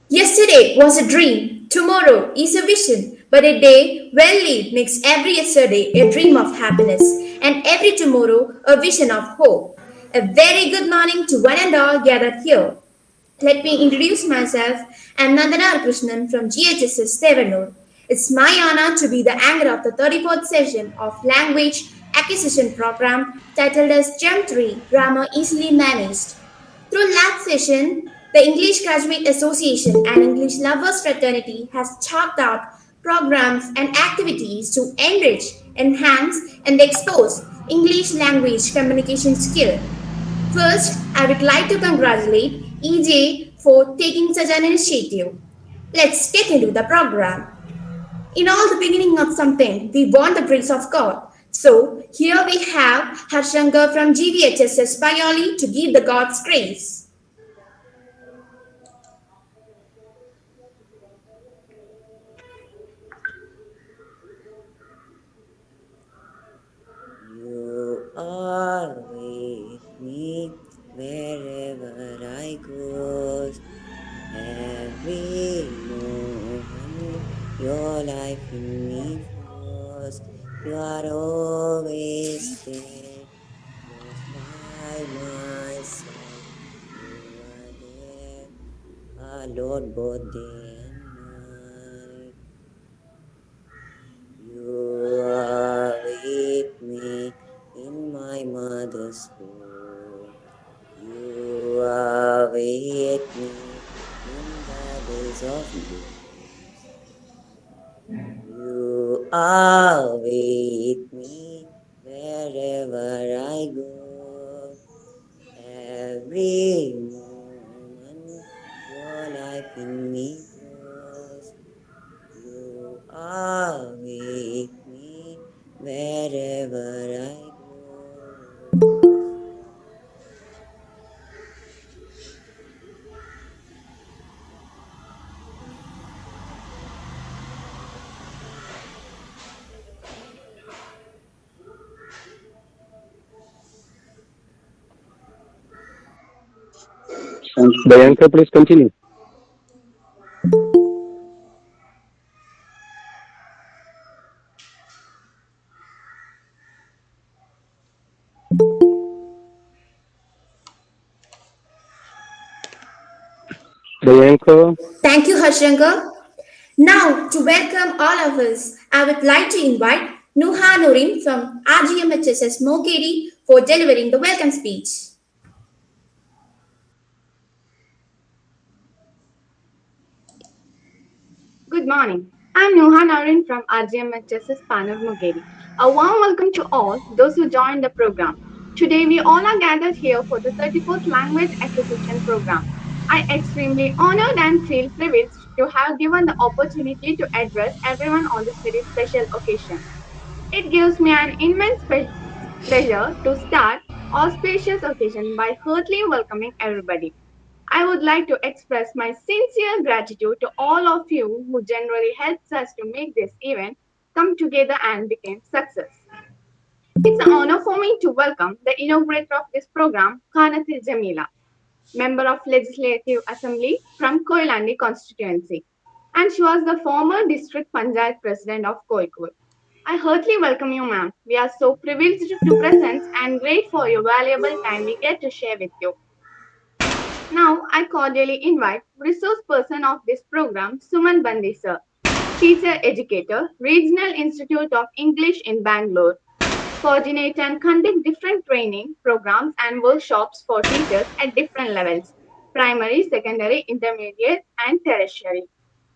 Yesterday was a dream, tomorrow is a vision, but a day well lived makes every yesterday a dream of happiness, and every tomorrow a vision of hope. A very good morning to one and all gathered here. Let me introduce myself. I'm Nandana Krishnan from GHSS Tevanur. It's my honor to be the anchor of the 34th session of Language Acquisition Program titled as GEM-3 Grammar Easily Managed. Through lab session, the English Graduate Association and English Lovers Fraternity has chalked out programs and activities to enrich, enhance, and expose English language communication skill. First, I would like to congratulate EJ for taking such an initiative. Let's get into the program. In all the beginning of something, we want the grace of God. So here we have Harshankar from GVHSS Payali to give the God's grace. You are with me wherever I go. Every moment your life in me flows. You are always there, close by my side. You are there, our Lord, both day and night. You are with me in my mother's womb. You are with me in the days of youth. You are with me wherever I go. Every moment your life in me flows. You are with me wherever I go. Dayanka, please continue. Dayanka, Thank you, Harshankar. Now, to welcome all of us, I would like to invite Nuha Nurin from RGMHSS Mokeri for delivering the welcome speech. Good morning. I'm Nuha Narin from RGMHS's Panur Mugeri. A warm welcome to all those who joined the program. Today, we all are gathered here for the 34th Language Acquisition Program. I am extremely honored and feel privileged to have given the opportunity to address everyone on this very special occasion. It gives me an immense pleasure to start auspicious occasion by heartily welcoming everybody. I would like to express my sincere gratitude to all of you who generally helps us to make this event come together and become success. It's an honor for me to welcome the inaugurator of this program, Kanatil Jamila, member of Legislative Assembly from Koilandi constituency, and she was the former district panchayat president of Koikul. I heartily welcome you, ma'am. We are so privileged to present and great for your valuable time we get to share with you. Now, I cordially invite resource person of this program, Suman Bandi sir, teacher educator, Regional Institute of English in Bangalore, coordinate and conduct different training programs and workshops for teachers at different levels, primary, secondary, intermediate, and tertiary.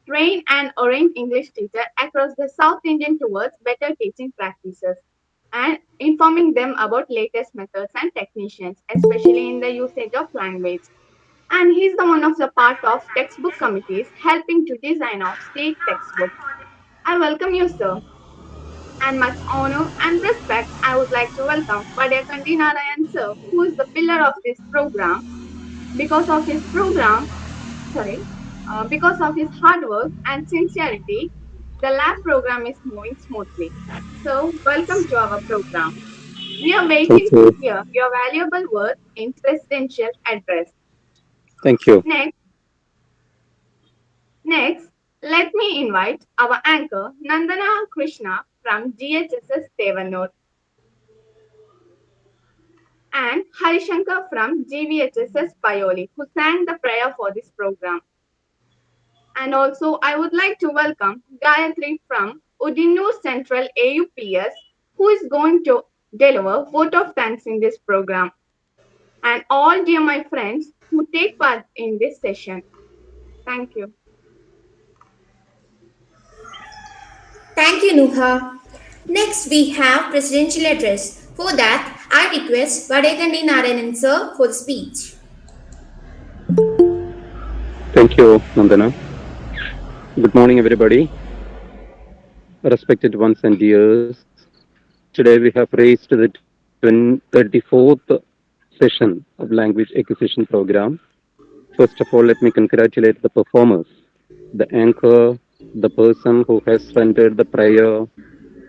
Train and orient English teachers across the South Indian towards better teaching practices and informing them about latest methods and techniques, especially in the usage of language, and he's the one of the part of textbook committees helping to design of state textbooks. I welcome you, sir, and much honor and respect. I would like to welcome Vadyakanti Narayan, sir, who is the pillar of this program. Because of his program, sorry, because of his hard work and sincerity, the lab program is moving smoothly. So, welcome to our program. We are thank waiting to you. hear your valuable words in presidential address. Thank you. Next, we invite our anchor Nandana Krishna from GHSS Devanur and Harishankar from GVHSS Payoli, who sang the prayer for this program. And also, I would like to welcome Gayatri from Udinur Central AUPS, who is going to deliver vote of thanks in this program. And all dear my friends who take part in this session. Thank you. Thank you, Nuha. Next, we have Presidential Address. For that, I request Vadekandi Narayanan sir for the speech. Thank you, Nandana. Good morning, everybody. Respected ones and dears. Today we have raised the 34th session of Language Acquisition Program. First of all, let me congratulate the performers, the anchor, the person who has rendered the prayer,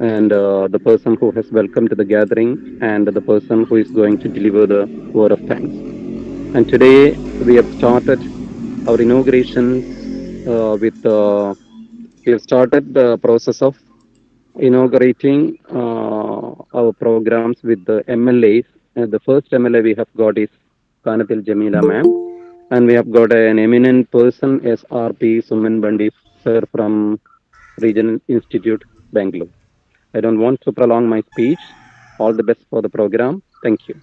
and the person who has welcomed the gathering, and the person who is going to deliver the word of thanks. And today we have started our inaugurations we have started the process of inaugurating our programs with the MLAs. The first MLA we have got is Kanatil Jamila ma'am, and we have got an eminent person as RP Suman Bandi sir from Regional Institute, Bangalore. I don't want to prolong my speech. All the best for the program. Thank you.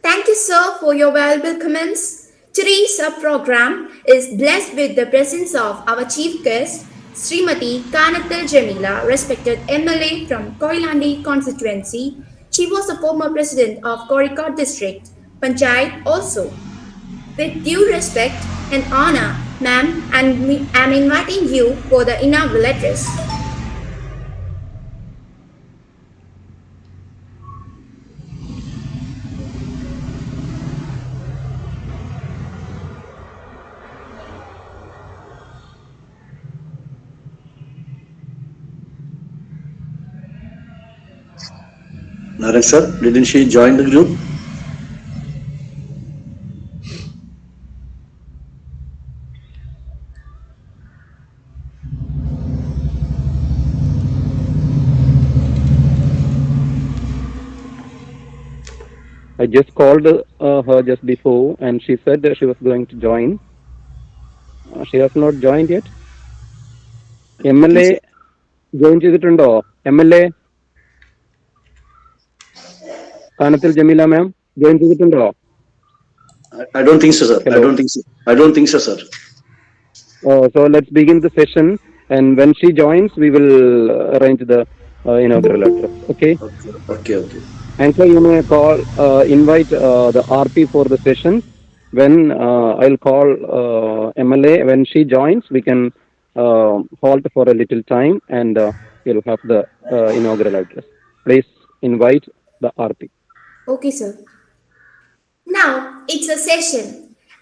Thank you, sir, for your valuable comments. Today's program is blessed with the presence of our chief guest, Srimati Kanatal Jamila, respected MLA from Koilandi constituency. She was the former president of Korikot district, Panchayat also. With due respect and honor, ma'am, and I'm inviting you for the inaugural address. Naren sir, didn't she join the group? I just called her just before, and she said that she was going to join. She has not joined yet. I think MLA so. Join ചെയ്തിട്ടുണ്ടോ? MLA Kanathil Jameela മാം join ചെയ്തിട്ടുണ്ടോ? I don't think so, sir. I Hello. don't think so. I don't think so, sir. So let's begin the session, and when she joins, we will arrange the inaugural address. Okay. Okay, okay, okay. Anchor, you may call, invite the RP for the session. When I'll call MLA, when she joins, we can halt for a little time, and we'll have the inaugural address. Please invite the RP. Okay, sir. Now it's a session.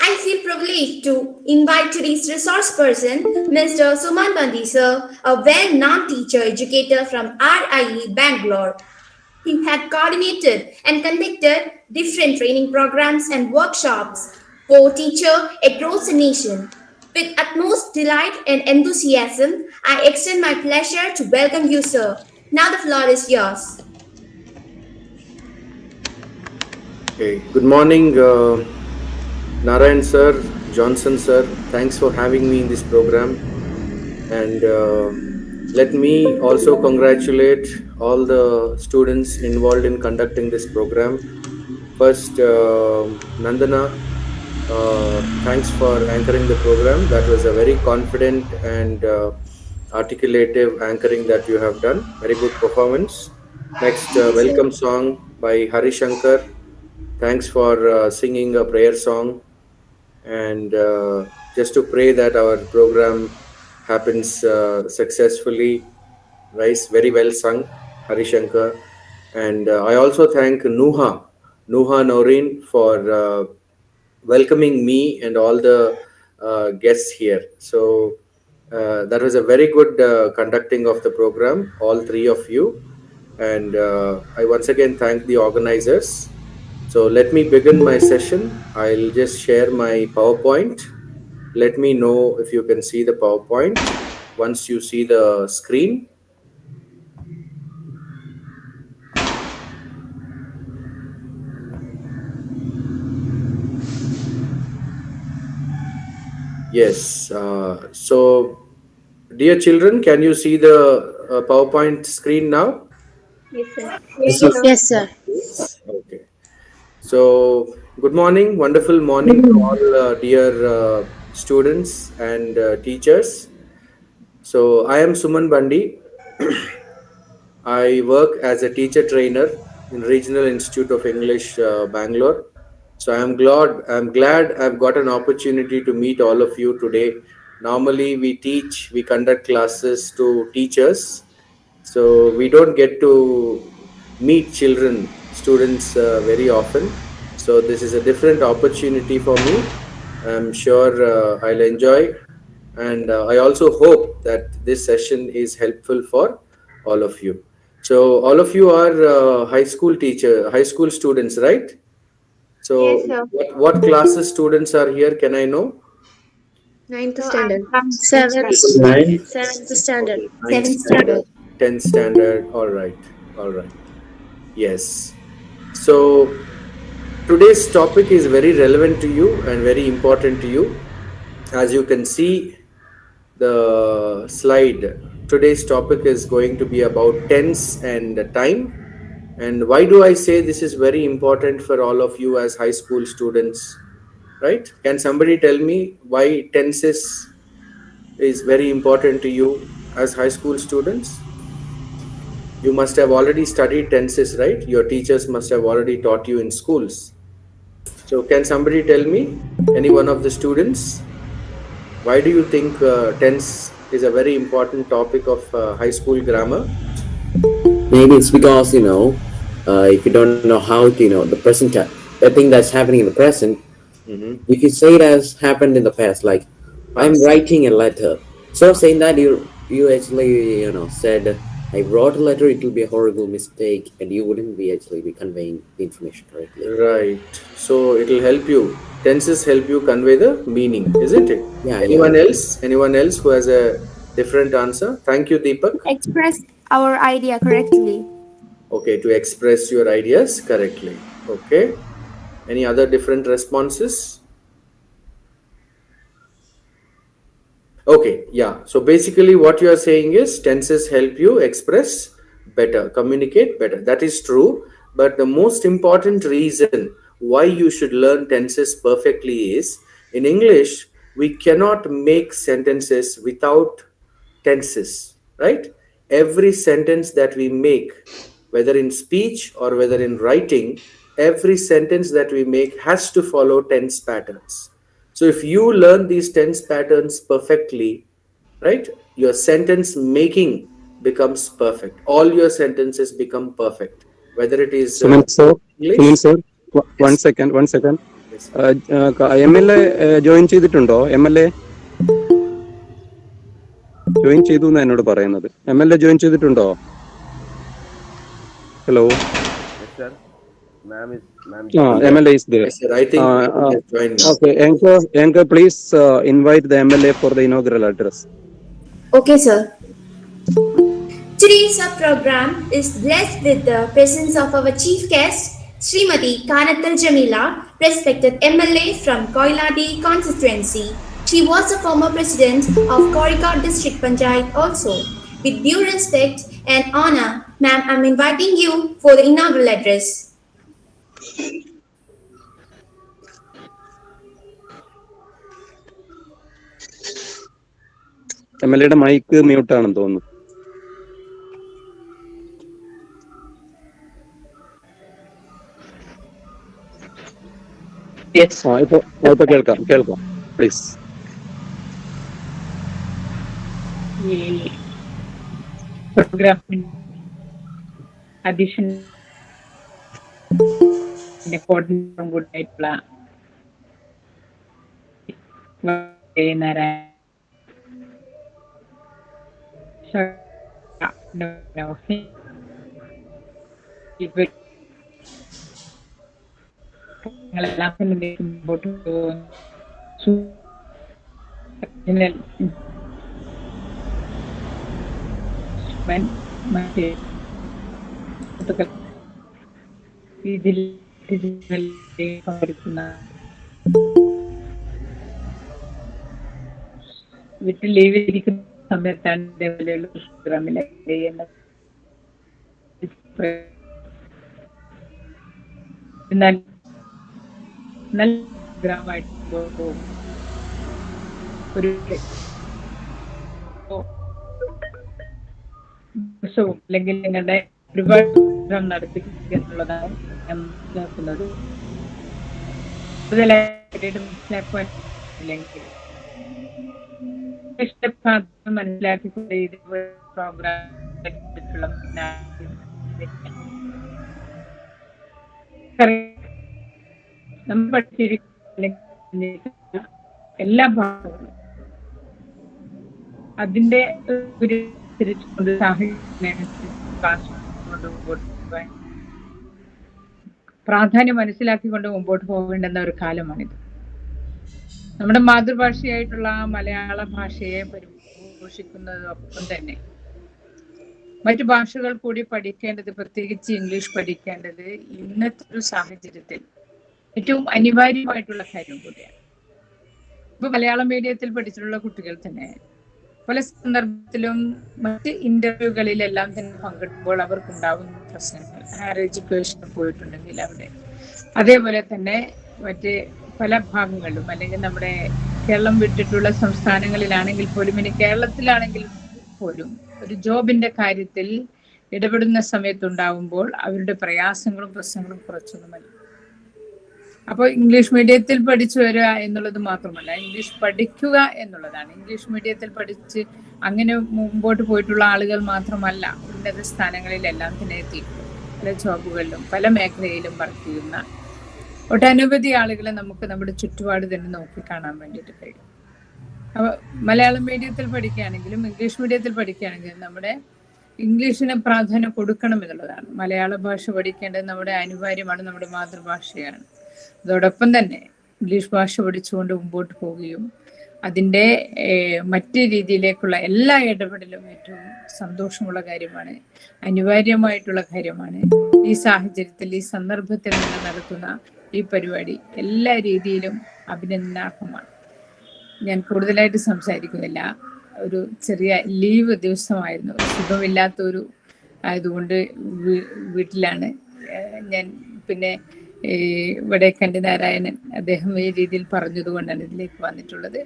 I feel privileged to invite today's resource person, Mr. Suman Bandi, sir, a well-known teacher educator from RIE Bangalore. He had coordinated and conducted different training programs and workshops for teachers across the nation. With utmost delight and enthusiasm, I extend my pleasure to welcome you, sir. Now the floor is yours. Okay. Good morning, Narayan sir, Johnson sir. Thanks for having me in this program. And let me also congratulate all the students involved in conducting this program. First, Nandana, thanks for anchoring the program. That was a very confident and articulative anchoring that you have done. Very good performance. Next, welcome song by Harishankar. Thanks for singing a prayer song, and just to pray that our program happens successfully. Nice, very well sung, Harishankar. And I also thank Nuha Noreen for welcoming me and all the guests here. So that was a very good conducting of the program, all three of you. And I once again thank the organizers. So let me begin my session. I'll just share my PowerPoint. Let me know if you can see the PowerPoint once you see the screen. Yes. So, dear children, can you see the PowerPoint screen now? Yes, sir. Yes, sir. Yes, sir. Okay. So, good morning, wonderful morning to all dear students and teachers. So, I am Suman Bandi. I work as a teacher trainer in Regional Institute of English, Bangalore. So I'm glad I've got an opportunity to meet all of you today. Normally we conduct classes to teachers, so we don't get to meet students very often. So this is a different opportunity for me. I'm sure I'll enjoy, and I also hope that this session is helpful for all of you. So all of you are high school students, right? Yes, So sir. what classes students are here? Can I know? Ninth So I'm standard. from ninth Seventh. standard. Nine. Seventh standard. Okay, ninth Seventh standard, standard. 10th standard. All right, all right. Yes. So today's topic is very relevant to you and very important to you. As you can see the slide, today's topic is going to be about tense and time. And why do I say this is very important for all of you as high school students? Right? Can somebody tell me why tenses is very important to you as high school students? You must have already studied tenses, right? Your teachers must have already taught you in schools. So, can somebody tell me, any one of the students, why do you think tense is a very important topic of high school grammar? Maybe it's because if you don't know how to the present the thing that's happening in the present, Mm-hmm. you can say it as happened in the past. Like I'm Past. writing a letter. So saying that you actually said I wrote a letter. It will be a horrible mistake, and you wouldn't be actually be conveying the information correctly. Right. So it'll help you. Tenses help you convey the meaning, isn't it? Yeah, yeah. Anyone else? Anyone else who has a different answer? Thank you, Deepak. Express our idea correctly. Okay, to express your ideas correctly. Okay. Any other different responses? Okay, yeah. So basically, what you are saying is tenses help you express better, communicate better. That is true. But the most important reason why you should learn tenses perfectly is in English, we cannot make sentences without tenses, right? Every sentence that we make, whether in speech or whether in writing, every sentence that we make has to follow tense patterns. So if you learn these tense patterns perfectly, right, your sentence making becomes perfect. All your sentences become perfect, whether it is Suman sir, Suman English. sir, one Yes, second, one second. yes. M L A join ചെയ്തിട്ടുണ്ടോ? M L A join ചെയ്തു എന്നാ എന്നോട് പറയുന്നത്. M L A join ചെയ്തിട്ടുണ്ടോ? Hello. Yes, sir. Ma'am M joined. L A is there. Yes, sir. I think he has joined now. Okay, anchor, please invite the MLA for the inaugural address. Okay, sir. Today's program is blessed with the presence of our chief guest, Srimati Kanatal Jamila, respected MLA from Koiladi constituency. She was a former president of Korika district panchayat also. With due respect and honor, ma'am, I'm inviting you for the inaugural address. MLA mike mute ആണെന്ന് തോന്നുന്നു. ഇപ്പൊ കേൾക്കാം please. ഈ പ്രോഗ്രാമിന്റെ കോർഡിനേറ്ററും കൂടായിട്ടുള്ള ഞങ്ങളെല്ലാം മുമ്പോട്ട് പിന്നെ സുമൻ മറ്റേ സുഹൃത്തുക്കൾ ഇതിൽ പങ്കെടുക്കുന്ന വീട്ടിൽ ലീവ് ഇരിക്കുന്ന സമയത്താണ് ഇതേപോലെയുള്ള പ്രോഗ്രാമിൽ ചെയ്യുന്നത്. എന്നാൽ നല്ല പ്രോഗ്രാമായിട്ട് ഒരു ദിവസവും അല്ലെങ്കിൽ നിങ്ങളുടെ ഒരുപാട് പ്രോഗ്രാം നടത്തിക്കുക എന്നുള്ളതാണ് ഞാൻ മനസ്സിലാക്കുന്നത്. കൂടുതലായിട്ട് മനസ്സിലാക്കുവാൻ ഇല്ലെങ്കിൽ മനസ്സിലാക്കിക്കൊണ്ട് ഇതുപോലെ പ്രോഗ്രാം നമ്മൾ പഠിച്ചിരിക്കുന്ന എല്ലാ ഭാഗങ്ങളും അതിന്റെ ഒരു പ്രാധാന്യം മനസ്സിലാക്കിക്കൊണ്ട് മുമ്പോട്ട് പോകേണ്ടുന്ന ഒരു കാലമാണിത്. നമ്മുടെ മാതൃഭാഷയായിട്ടുള്ള മലയാള ഭാഷയെ പരിപോഷിക്കുന്നതോടൊപ്പം തന്നെ മറ്റു ഭാഷകൾ കൂടി പഠിക്കേണ്ടത്, പ്രത്യേകിച്ച് ഇംഗ്ലീഷ് പഠിക്കേണ്ടത് ഇന്നത്തെ ഒരു സാഹചര്യത്തിൽ ഏറ്റവും അനിവാര്യമായിട്ടുള്ള കാര്യം കൂടിയാണ്. ഇപ്പൊ മലയാളം മീഡിയത്തിൽ പഠിച്ചിട്ടുള്ള കുട്ടികൾ തന്നെ പല സന്ദർഭത്തിലും മറ്റ് ഇന്റർവ്യൂകളിലെല്ലാം തന്നെ പങ്കെടുക്കുമ്പോൾ അവർക്കുണ്ടാകുന്ന പ്രശ്നങ്ങൾ, ഹയർ എഡ്യൂക്കേഷന് പോയിട്ടുണ്ടെങ്കിൽ അവിടെ, അതേപോലെ തന്നെ മറ്റ് പല ഭാഗങ്ങളിലും അല്ലെങ്കിൽ നമ്മുടെ കേരളം വിട്ടിട്ടുള്ള സംസ്ഥാനങ്ങളിലാണെങ്കിൽ പോലും, ഇനി കേരളത്തിലാണെങ്കിൽ പോലും ഒരു ജോബിന്റെ കാര്യത്തിൽ ഇടപെടുന്ന സമയത്തുണ്ടാവുമ്പോൾ അവരുടെ പ്രയാസങ്ങളും പ്രശ്നങ്ങളും കുറച്ചൊന്നുമല്ല. അപ്പോൾ ഇംഗ്ലീഷ് മീഡിയത്തിൽ പഠിച്ചു വരിക എന്നുള്ളത് മാത്രമല്ല, ഇംഗ്ലീഷ് പഠിക്കുക എന്നുള്ളതാണ്. ഇംഗ്ലീഷ് മീഡിയത്തിൽ പഠിച്ച് അങ്ങനെ മുമ്പോട്ട് പോയിട്ടുള്ള ആളുകൾ മാത്രമല്ല ഉന്നത സ്ഥാനങ്ങളിലെല്ലാം തന്നെ എത്തിയിട്ടുള്ളത്. പല ജോബുകളിലും പല മേഖലയിലും വർക്ക് ചെയ്യുന്ന ഒട്ടനവധി ആളുകളെ നമുക്ക് നമ്മുടെ ചുറ്റുപാട് തന്നെ നോക്കി കാണാൻ വേണ്ടിയിട്ട് കഴിയും. അപ്പോൾ മലയാളം മീഡിയത്തിൽ പഠിക്കുകയാണെങ്കിലും ഇംഗ്ലീഷ് മീഡിയത്തിൽ പഠിക്കുകയാണെങ്കിലും നമ്മുടെ ഇംഗ്ലീഷിന് പ്രാധാന്യം കൊടുക്കണം എന്നുള്ളതാണ്. മലയാള ഭാഷ പഠിക്കേണ്ടത് നമ്മുടെ അനിവാര്യമാണ്, നമ്മുടെ മാതൃഭാഷയാണ്. അതോടൊപ്പം തന്നെ ഇംഗ്ലീഷ് ഭാഷ പഠിച്ചുകൊണ്ട് മുമ്പോട്ട് പോവുകയും അതിൻ്റെ മറ്റ് രീതിയിലേക്കുള്ള എല്ലാ ഇടപെടലും ഏറ്റവും സന്തോഷമുള്ള കാര്യമാണ്, അനിവാര്യമായിട്ടുള്ള കാര്യമാണ്. ഈ സാഹചര്യത്തിൽ, ഈ സന്ദർഭത്തിൽ നിന്ന് നടത്തുന്ന ഈ പരിപാടി എല്ലാ രീതിയിലും അഭിനന്ദനാർഹമാണ്. ഞാൻ കൂടുതലായിട്ട് സംസാരിക്കുന്നില്ല. ഒരു ചെറിയ ലീവ് ദിവസമായിരുന്നു, സുഖമില്ലാത്തൊരു ആയതുകൊണ്ട് വീട്ടിലാണ് ഞാൻ. പിന്നെ ഇവിടെ കണ്ടി നാരായണൻ അദ്ദേഹം ഈ രീതിയിൽ പറഞ്ഞതുകൊണ്ടാണ് ഇതിലേക്ക് വന്നിട്ടുള്ളത്.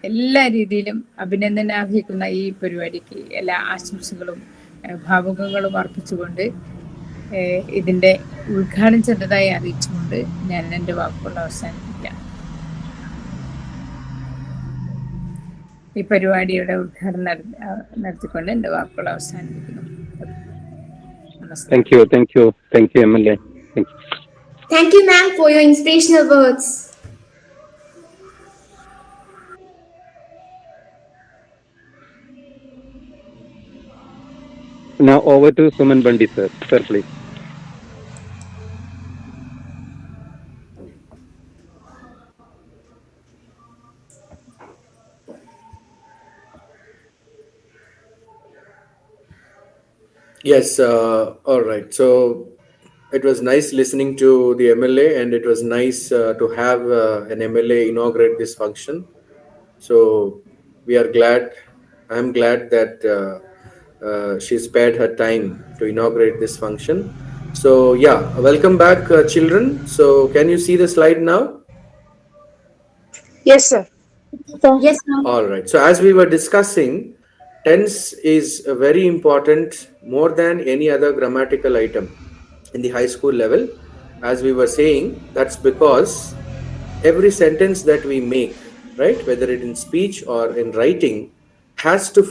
എല്ലാ രീതിയിലും അഭിനന്ദനാർഹിക്കുന്ന ഈ പരിപാടിക്ക് എല്ലാ ആശംസകളും ഭാവുകങ്ങളും അർപ്പിച്ചുകൊണ്ട് ഇതിൻ്റെ ഉദ്ഘാടനം ചെയ്തതായി അറിയിച്ചുകൊണ്ട് ഞാൻ എൻ്റെ വാക്കുകൾ അവസാനിപ്പിക്കാം. ഈ പരിപാടിയുടെ ഉദ്ഘാടനം നടത്തിക്കൊണ്ട് എൻ്റെ വാക്കുകൾ അവസാനിപ്പിക്കുന്നു. Thank you, MLA. Thank you. Thank you, ma'am, for your inspirational words. Now over to Suman Bandi, sir. Sir, please. Yes, all right. So it was nice listening to the MLA, and it was nice to have an MLA inaugurate this function. So we are glad. I'm glad that she spared her time to inaugurate this function. So yeah, welcome back, children. So can you see the slide now? Yes, sir. Yes, ma'am. All right. So as we were discussing, tense is very important, more than any other grammatical item in the high school level. As we were saying, that's because every sentence that we make, right, whether it in speech or in writing, has to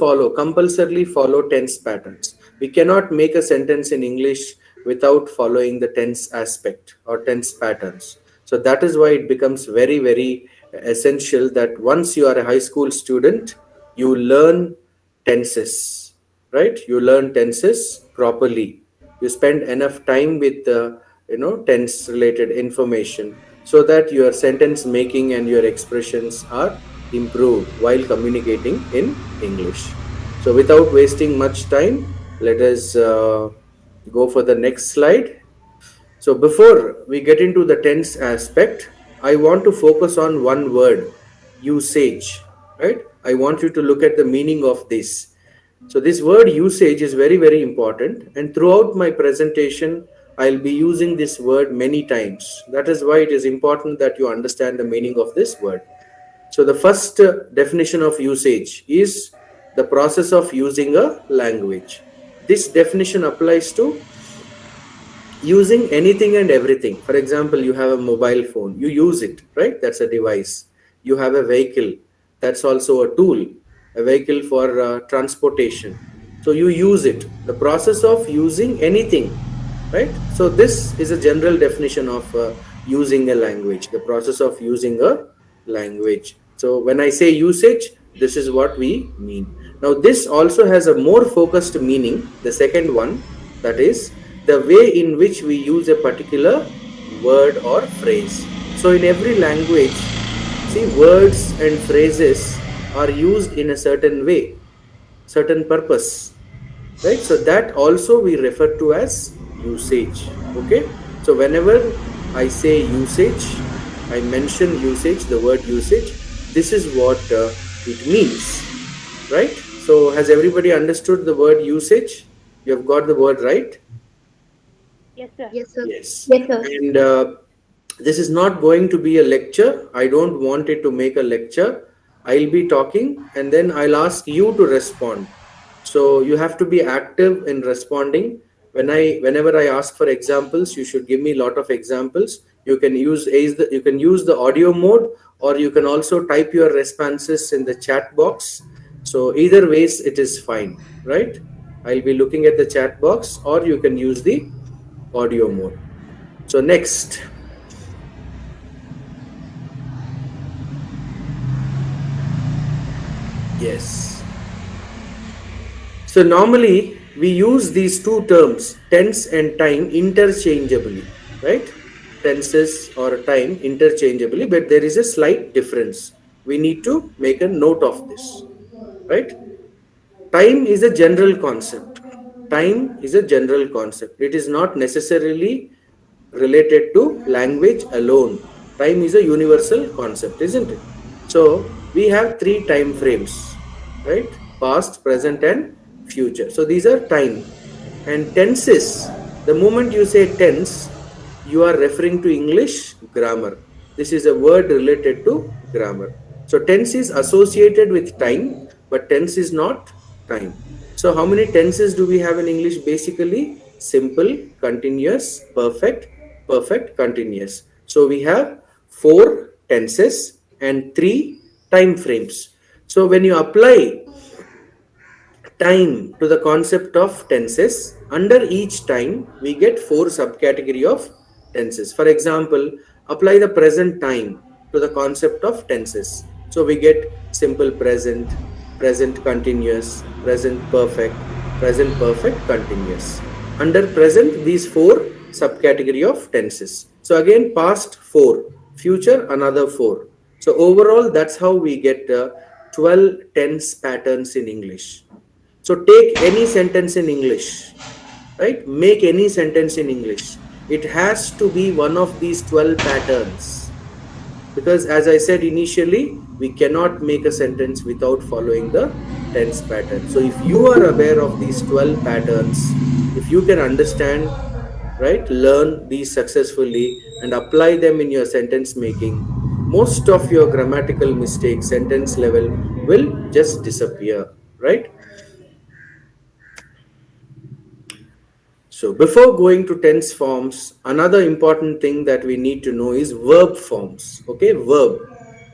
compulsorily follow tense patterns. We cannot make a sentence in English without following the tense aspect or tense patterns. So that is why it becomes very, very essential that once you are a high school student, you learn tenses, right? You learn tenses properly. You spend enough time with tense related information so that your sentence making and your expressions are improved while communicating in English. So without wasting much time, let us go for the next slide. So before we get into the tense aspect, I want to focus on one word, usage, right? I want you to look at the meaning of this. So this word usage is very, very important. And throughout my presentation, I'll be using this word many times. That is why it is important that you understand the meaning of this word. So the first definition of usage is the process of using a language. This definition applies to using anything and everything. For example, you have a mobile phone, you use it, right? That's a device. You have a vehicle, that's also a tool, a vehicle for transportation. So you use it, the process of using anything, right? So this is a general definition of using a language, the process of using a language. So when I say usage, this is what we mean. Now this also has a more focused meaning, the second one, that is the way in which we use a particular word or phrase. So in every language, see, words and phrases are used in a certain way, certain purpose, right? So that also we refer to as usage. Okay, so whenever I say usage, I mention usage, the word usage, this is what it means, right? So has everybody understood the word usage? You have got the word right? Yes, sir. Yes. Yes, sir. And this is not going to be a lecture. I don't want it to make a lecture. I'll be talking and then I'll ask you to respond. So you have to be active in responding. Whenever I ask for examples, you should give me a lot of examples. You can use the audio mode, or you can also type your responses in the chat box. So either ways it is fine, right? I'll be looking at the chat box, or you can use the audio mode. So next, yes. So normally we use these two terms, tense and time, interchangeably, right? Tenses or time interchangeably, but there is a slight difference. We need to make a note of this, right? Time is a general concept. Time is a general concept. It is not necessarily related to language alone. Time is a universal concept, isn't it? So we have three time frames, right? Past, present, and future. So these are time. And tenses, the moment you say tense, you are referring to English grammar. This is a word related to grammar. So tense is associated with time, but tense is not time. So how many tenses do we have in English? Basically, simple, continuous, perfect, perfect, continuous. So we have four tenses and three time frames. So when you apply time to the concept of tenses, under each time we get four subcategory of tenses. For example, apply the present time to the concept of tenses. So we get simple present, present continuous, present perfect, present perfect continuous. Under present, these four subcategory of tenses. So again, past four, future another four. So overall, that's how we get 12 tense patterns in English. So take any sentence in English, right? Make any sentence in English. It has to be one of these 12 patterns. Because as I said initially, we cannot make a sentence without following the tense pattern. So if you are aware of these 12 patterns, if you can understand, right, learn these successfully and apply them in your sentence making, most of your grammatical mistakes, sentence level, will just disappear, right? So before going to tense forms, another important thing that we need to know is verb forms. Okay, verb.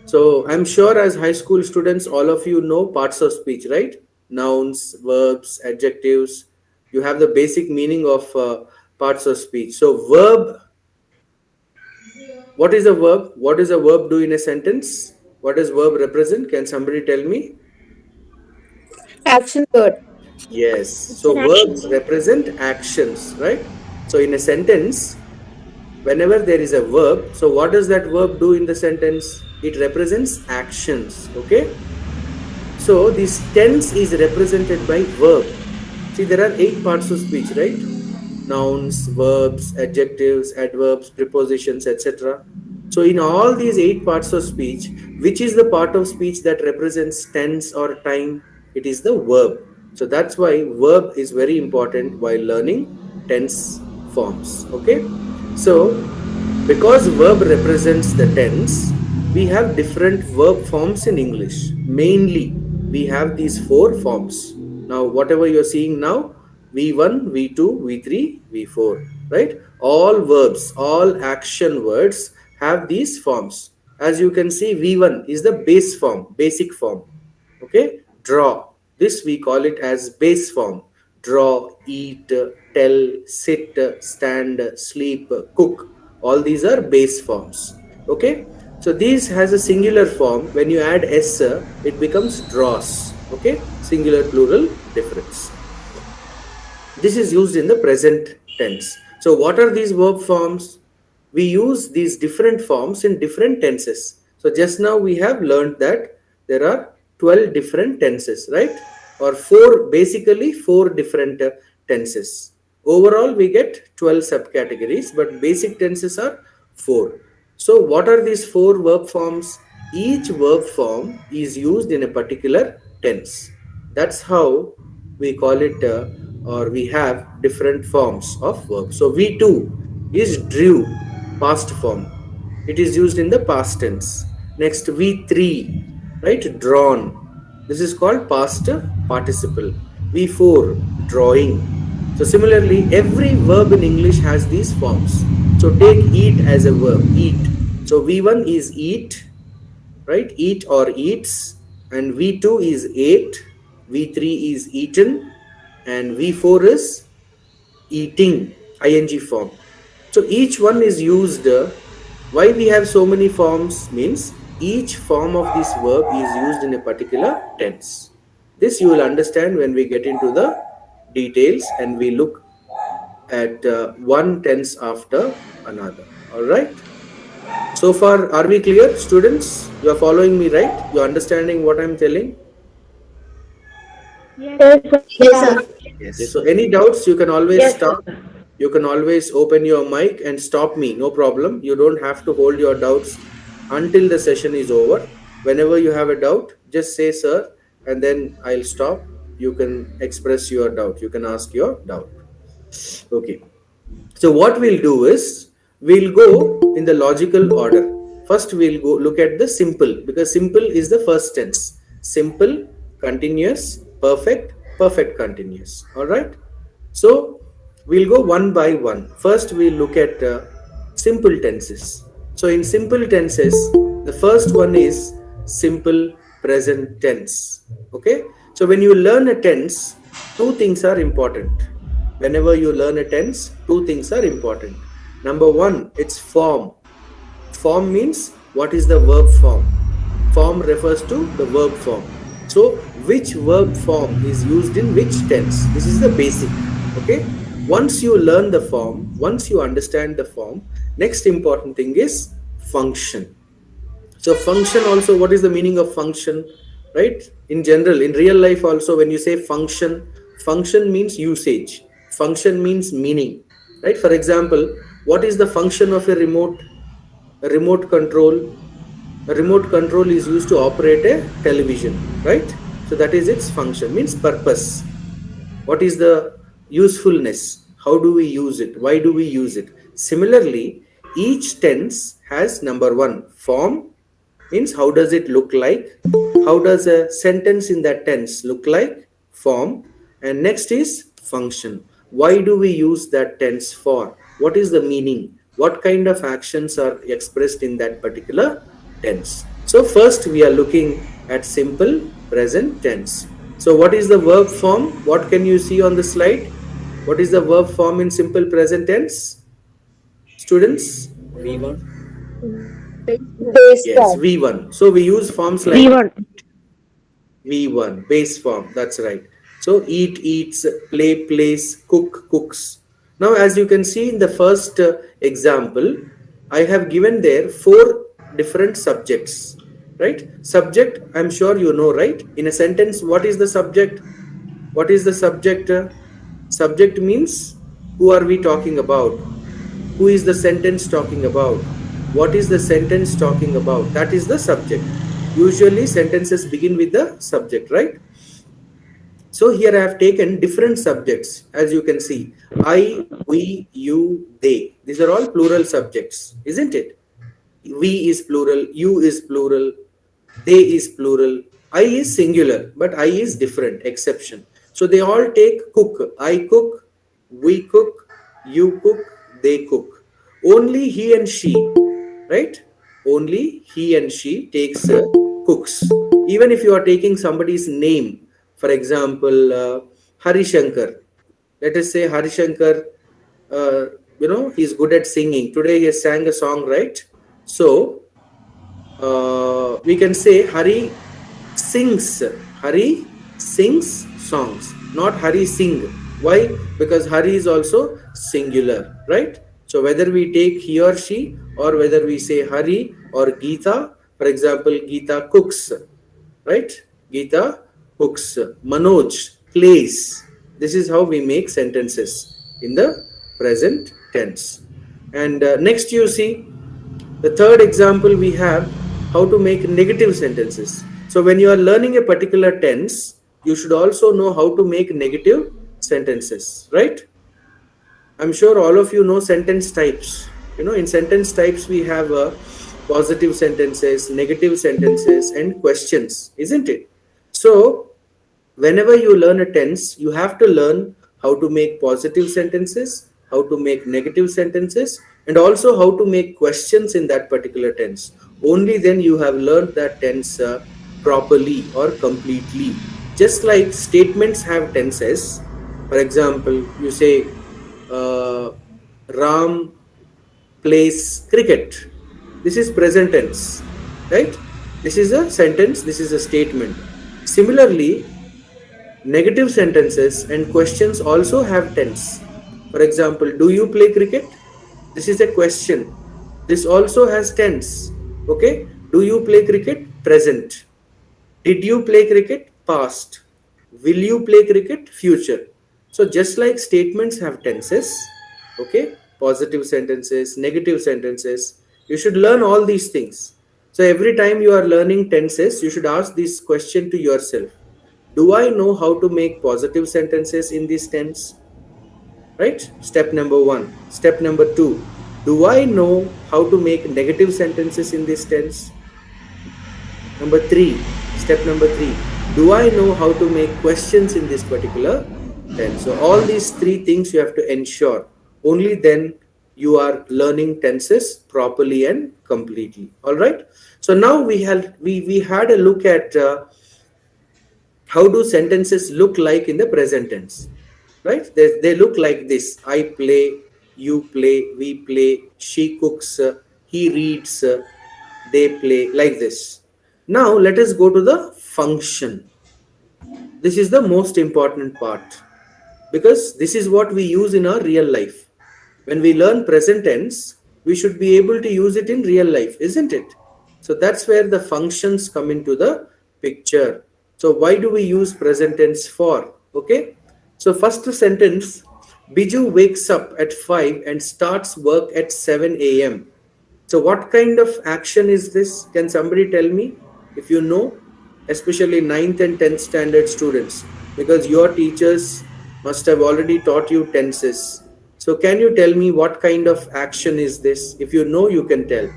So I'm sure as high school students, all of you know parts of speech, right? Nouns, verbs, adjectives. You have the basic meaning of parts of speech. So verb, what is a verb? What does a verb do in a sentence? What does verb represent? Can somebody tell me? Action word. Yes. It's So an action verbs word. represent actions, right? So in a sentence, Whenever there is a verb, so what does that verb do in the sentence? It represents actions. Okay, so this tense is represented by verb. See, there are 8 parts of speech, right? Nouns, verbs, adjectives, adverbs, prepositions, etc. So in all these 8 parts of speech, which is the part of speech that represents tense or time? It is the verb. So that's why verb is very important while learning tense forms. Okay, so because verb represents the tense, we have different verb forms in English. Mainly, we have these 4 forms. Now, whatever you're seeing now, V1, V2, V3, V4, right? All verbs, all action words have these forms. As you can see, V1 is the base form, basic form. Okay, draw. This we call it as base form. Draw, eat, tell, sit, stand, sleep, cook. All these are base forms. Okay, so these has a singular form. When you add s, it becomes draws. Okay, singular plural difference. This is used in the present tense. So what are these verb forms? We use these different forms in different tenses. So just now we have learned that there are 12 different tenses, right? Or basically four different tenses. Overall we get 12 subcategories, but basic tenses are 4. So what are these 4 verb forms? Each verb form is used in a particular tense. That's how we call it, or we have different forms of verb. So V2 is drew, past form. It is used in the past tense. Next, V3, right? Drawn. This is called past participle. V4, drawing. So similarly, every verb in English has these forms. So take eat as a verb, eat. So V1 is eat, right? Eat or eats. And V2 is ate. V3 is eaten. And V4 is eating, ing form. So each one is used. Why we have so many forms means each form of this verb is used in a particular tense. This you will understand when we get into the details and we look at one tense after another. All right. So far, are we clear, students? You are following me, right? You are understanding what I'm telling? Yes, sir. Yes. Yes, So sir. any doubts, you can always stop. You can always open your mic and stop me. No problem. You don't have to hold your doubts until the session is over. Whenever you have a doubt, just say, sir, and then I'll stop. You can express your doubt. You can ask your doubt. Okay. So what we'll do is we'll go in the logical order. First, we'll go look at the simple because simple is the first tense. Simple, continuous, perfect, perfect continuous. All right. So we'll go one by one. First, we'll look at simple tenses. So in simple tenses, the first one is simple present tense. Okay. So when you learn a tense, 2 things are important. Whenever you learn a tense, 2 things are important. Number one, it's form. Form means what is the verb form? Form refers to the verb form. So which verb form is used in which tense? This is the basic. Okay. Once you learn the form, once you understand the form, next important thing is function. So function also, what is the meaning of function? Right? In general, in real life also, when you say function, function means usage. Function means meaning. Right? For example, what is the function of a remote? A remote control. A remote control is used to operate a television. Right? So that is its function, means purpose. What is the usefulness? How do we use it? Why do we use it? Similarly, each tense has number one, form, means how does it look like? How does a sentence in that tense look like? Form. And next is function. Why do we use that tense for? What is the meaning? What kind of actions are expressed in that particular tense? So first we are looking at simple present tense. So what is the verb form? What can you see on the slide? What is the verb form in simple present tense? Students? V1. Yes, V1. So we use forms like V1, base form. That's right. So eat, eats, play, plays, cook, cooks. Now, as you can see in the first example, I have given there four different subjects, right? Subject, I'm sure you know, right? In a sentence, what is the subject? What is the subject? Subject means who are we talking about? Who is the sentence talking about? What is the sentence talking about? That is the subject. Usually, sentences begin with the subject, right? So here I have taken different subjects, as you can see. I, we, you, they. These are all plural subjects, isn't it? We is plural, you is plural, they is plural, I is singular, but I is different, exception. So they all take cook. I cook, we cook, you cook, they cook. Only he and she, right? Only he and she takes cooks. Even if you are taking somebody's name, for example, Harishankar. Let us say Harishankar, uh, he's good at singing. Today he has sang a song, right? So we can say Hari sings. Hari sings songs, not Hari sing. Why? Because Hari is also singular, right? So whether we take he or she, or whether we say Hari or Geeta, for example, Geeta cooks, right? Geeta cooks. Manoj plays. This is how we make sentences in the present tense. And next you see the third example we have how to make negative sentences. So when you are learning a particular tense, you should also know how to make negative sentences, right? I'm sure all of you know sentence types. In sentence types we have positive sentences, negative sentences, and questions, isn't it? So whenever you learn a tense, you have to learn how to make positive sentences, how to make negative sentences, and also how to make questions in that particular tense. Only then you have learned that tense properly or completely. Just like statements have tenses. For example, you say Ram plays cricket. This is present tense, right? This is a sentence, this is a statement. Similarly, negative sentences and questions also have tense. For example, do you play cricket? This is a question. This also has tense. Okay? Do you play cricket? Present. Did you play cricket? Past. Will you play cricket? Future. So just like statements have tenses, okay? Positive sentences, negative sentences. You should learn all these things. So every time you are learning tenses, you should ask this question to yourself. Do I know how to make positive sentences in this tense? Right? Step number 1. Step number 2. Do I know how to make negative sentences in this tense? Number 3. Step number 3. Do I know how to make questions in this particular tense? So all these three things you have to ensure. Only then you are learning tenses properly and completely. All right. So now we had a look at how do sentences look like in the present tense, right? They look like this. I play, you play, we play, she cooks, he reads, they play, like this. Now let us go to the function. This is the most important part, because this is what we use in our real life. When we learn present tense, we should be able to use it in real life, isn't it? So that's where the functions come into the picture. So why do we use present tense for? Okay. So first sentence, Biju wakes up at 5 and starts work at 7 a.m. So what kind of action is this? Can somebody tell me if you know, especially 9th and 10th standard students, because your teachers must have already taught you tenses. So can you tell me what kind of action is this? If you know, you can tell.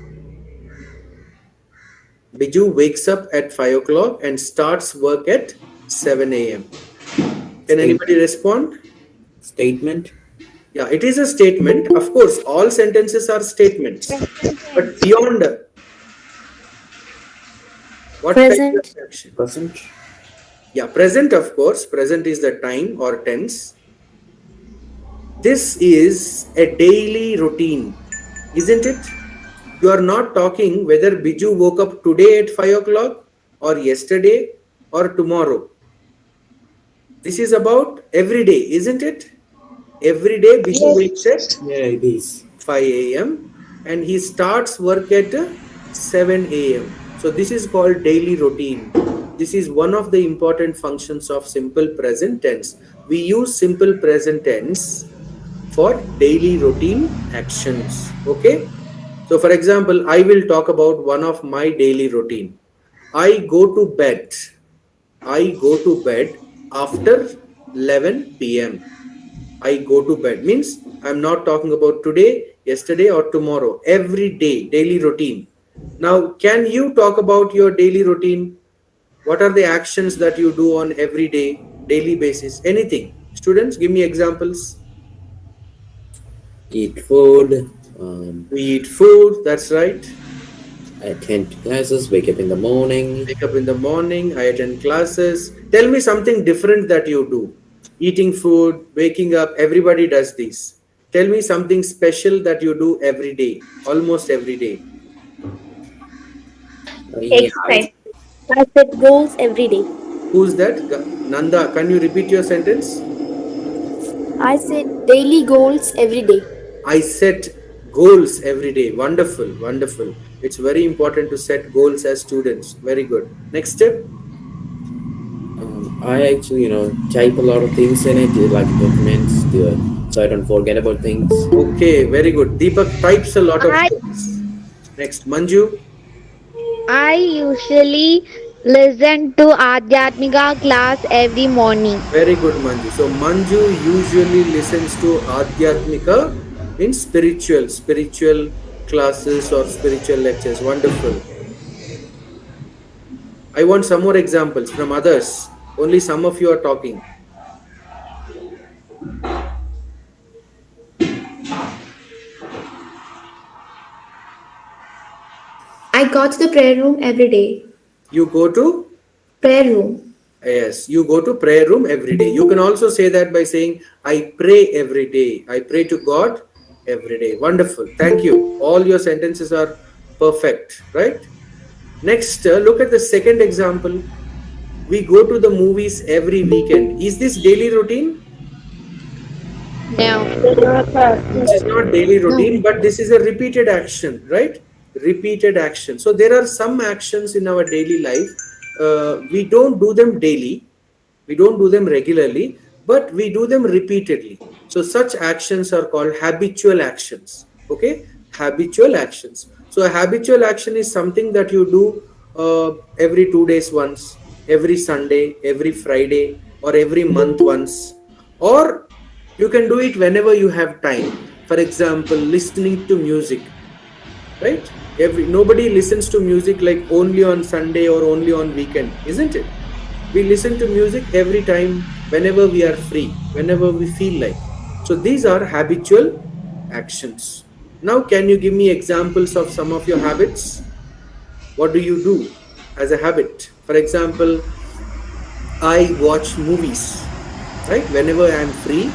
Biju wakes up at 5 o'clock and starts work at 7 a.m. Can anybody respond? Statement. Yeah, it is a statement. Of course, all sentences are statements. But beyond what kind of action? Present. Yeah, present, of course. Present is the time or tense. This is a daily routine, isn't it? You are not talking whether Biju woke up today at 5 o'clock or yesterday or tomorrow. This is about every day, isn't it? Every day Biju wakes at Yeah, it is. 5 a.m. and he starts work at 7 a.m. So this is called daily routine. This is one of the important functions of simple present tense. We use simple present tense for daily routine actions. Okay. So for example, I will talk about one of my daily routine. I go to bed. I go to bed after 11 p.m. I go to bed means I'm not talking about today, yesterday, or tomorrow. Every day, daily routine. Now, can you talk about your daily routine? What are the actions that you do on every day, daily basis? Anything. Students, give me examples. Eat food, We eat food, that's right. attend classes, wake up in the morning. Wake up in the morning, I attend classes. Tell me something different that you do. Eating food, waking up, everybody does this. Tell me something special that you do every day, almost every day. Yeah, Exercise. I set goals every day. Who's that? Nanda, can you repeat your sentence? I set daily goals every day. I set goals every day. Wonderful, wonderful. It's very important to set goals as students. Very good. Next step. I actually, type a lot of things in it, like documents, so I don't forget about things. Okay, very good. Deepak types a lot of I things. Next, Manju. I usually listen to Adhyatmika class every morning. Very good, Manju. So Manju usually listens to Adhyatmika, means spiritual classes or spiritual lectures. Wonderful. I want some more examples from others. Only some of you are talking. I go to the prayer room every day. You go to Prayer room. Yes, you go to prayer room every day. You can also say that by saying, I pray every day. I pray to God every day. Wonderful. Thank you. All your sentences are perfect, right? Next, look at the second example. We go to the movies every weekend. Is this daily routine? No. This is not daily routine, but this is a repeated action, right? Repeated action. So there are some actions in our daily life. We don't do them daily, we don't do them regularly, but we do them repeatedly. So such actions are called habitual actions. Okay, habitual actions. So a habitual action is something that you do every 2 days once, every Sunday, every Friday, or every month once, or you can do it whenever you have time. For example, listening to music, right? Nobody listens to music like only on Sunday or only on weekend, isn't it? We listen to music every time, whenever we are free, whenever we feel like. So these are habitual actions. Now, can you give me examples of some of your habits? What do you do as a habit? For example, I watch movies, right? Whenever I am free,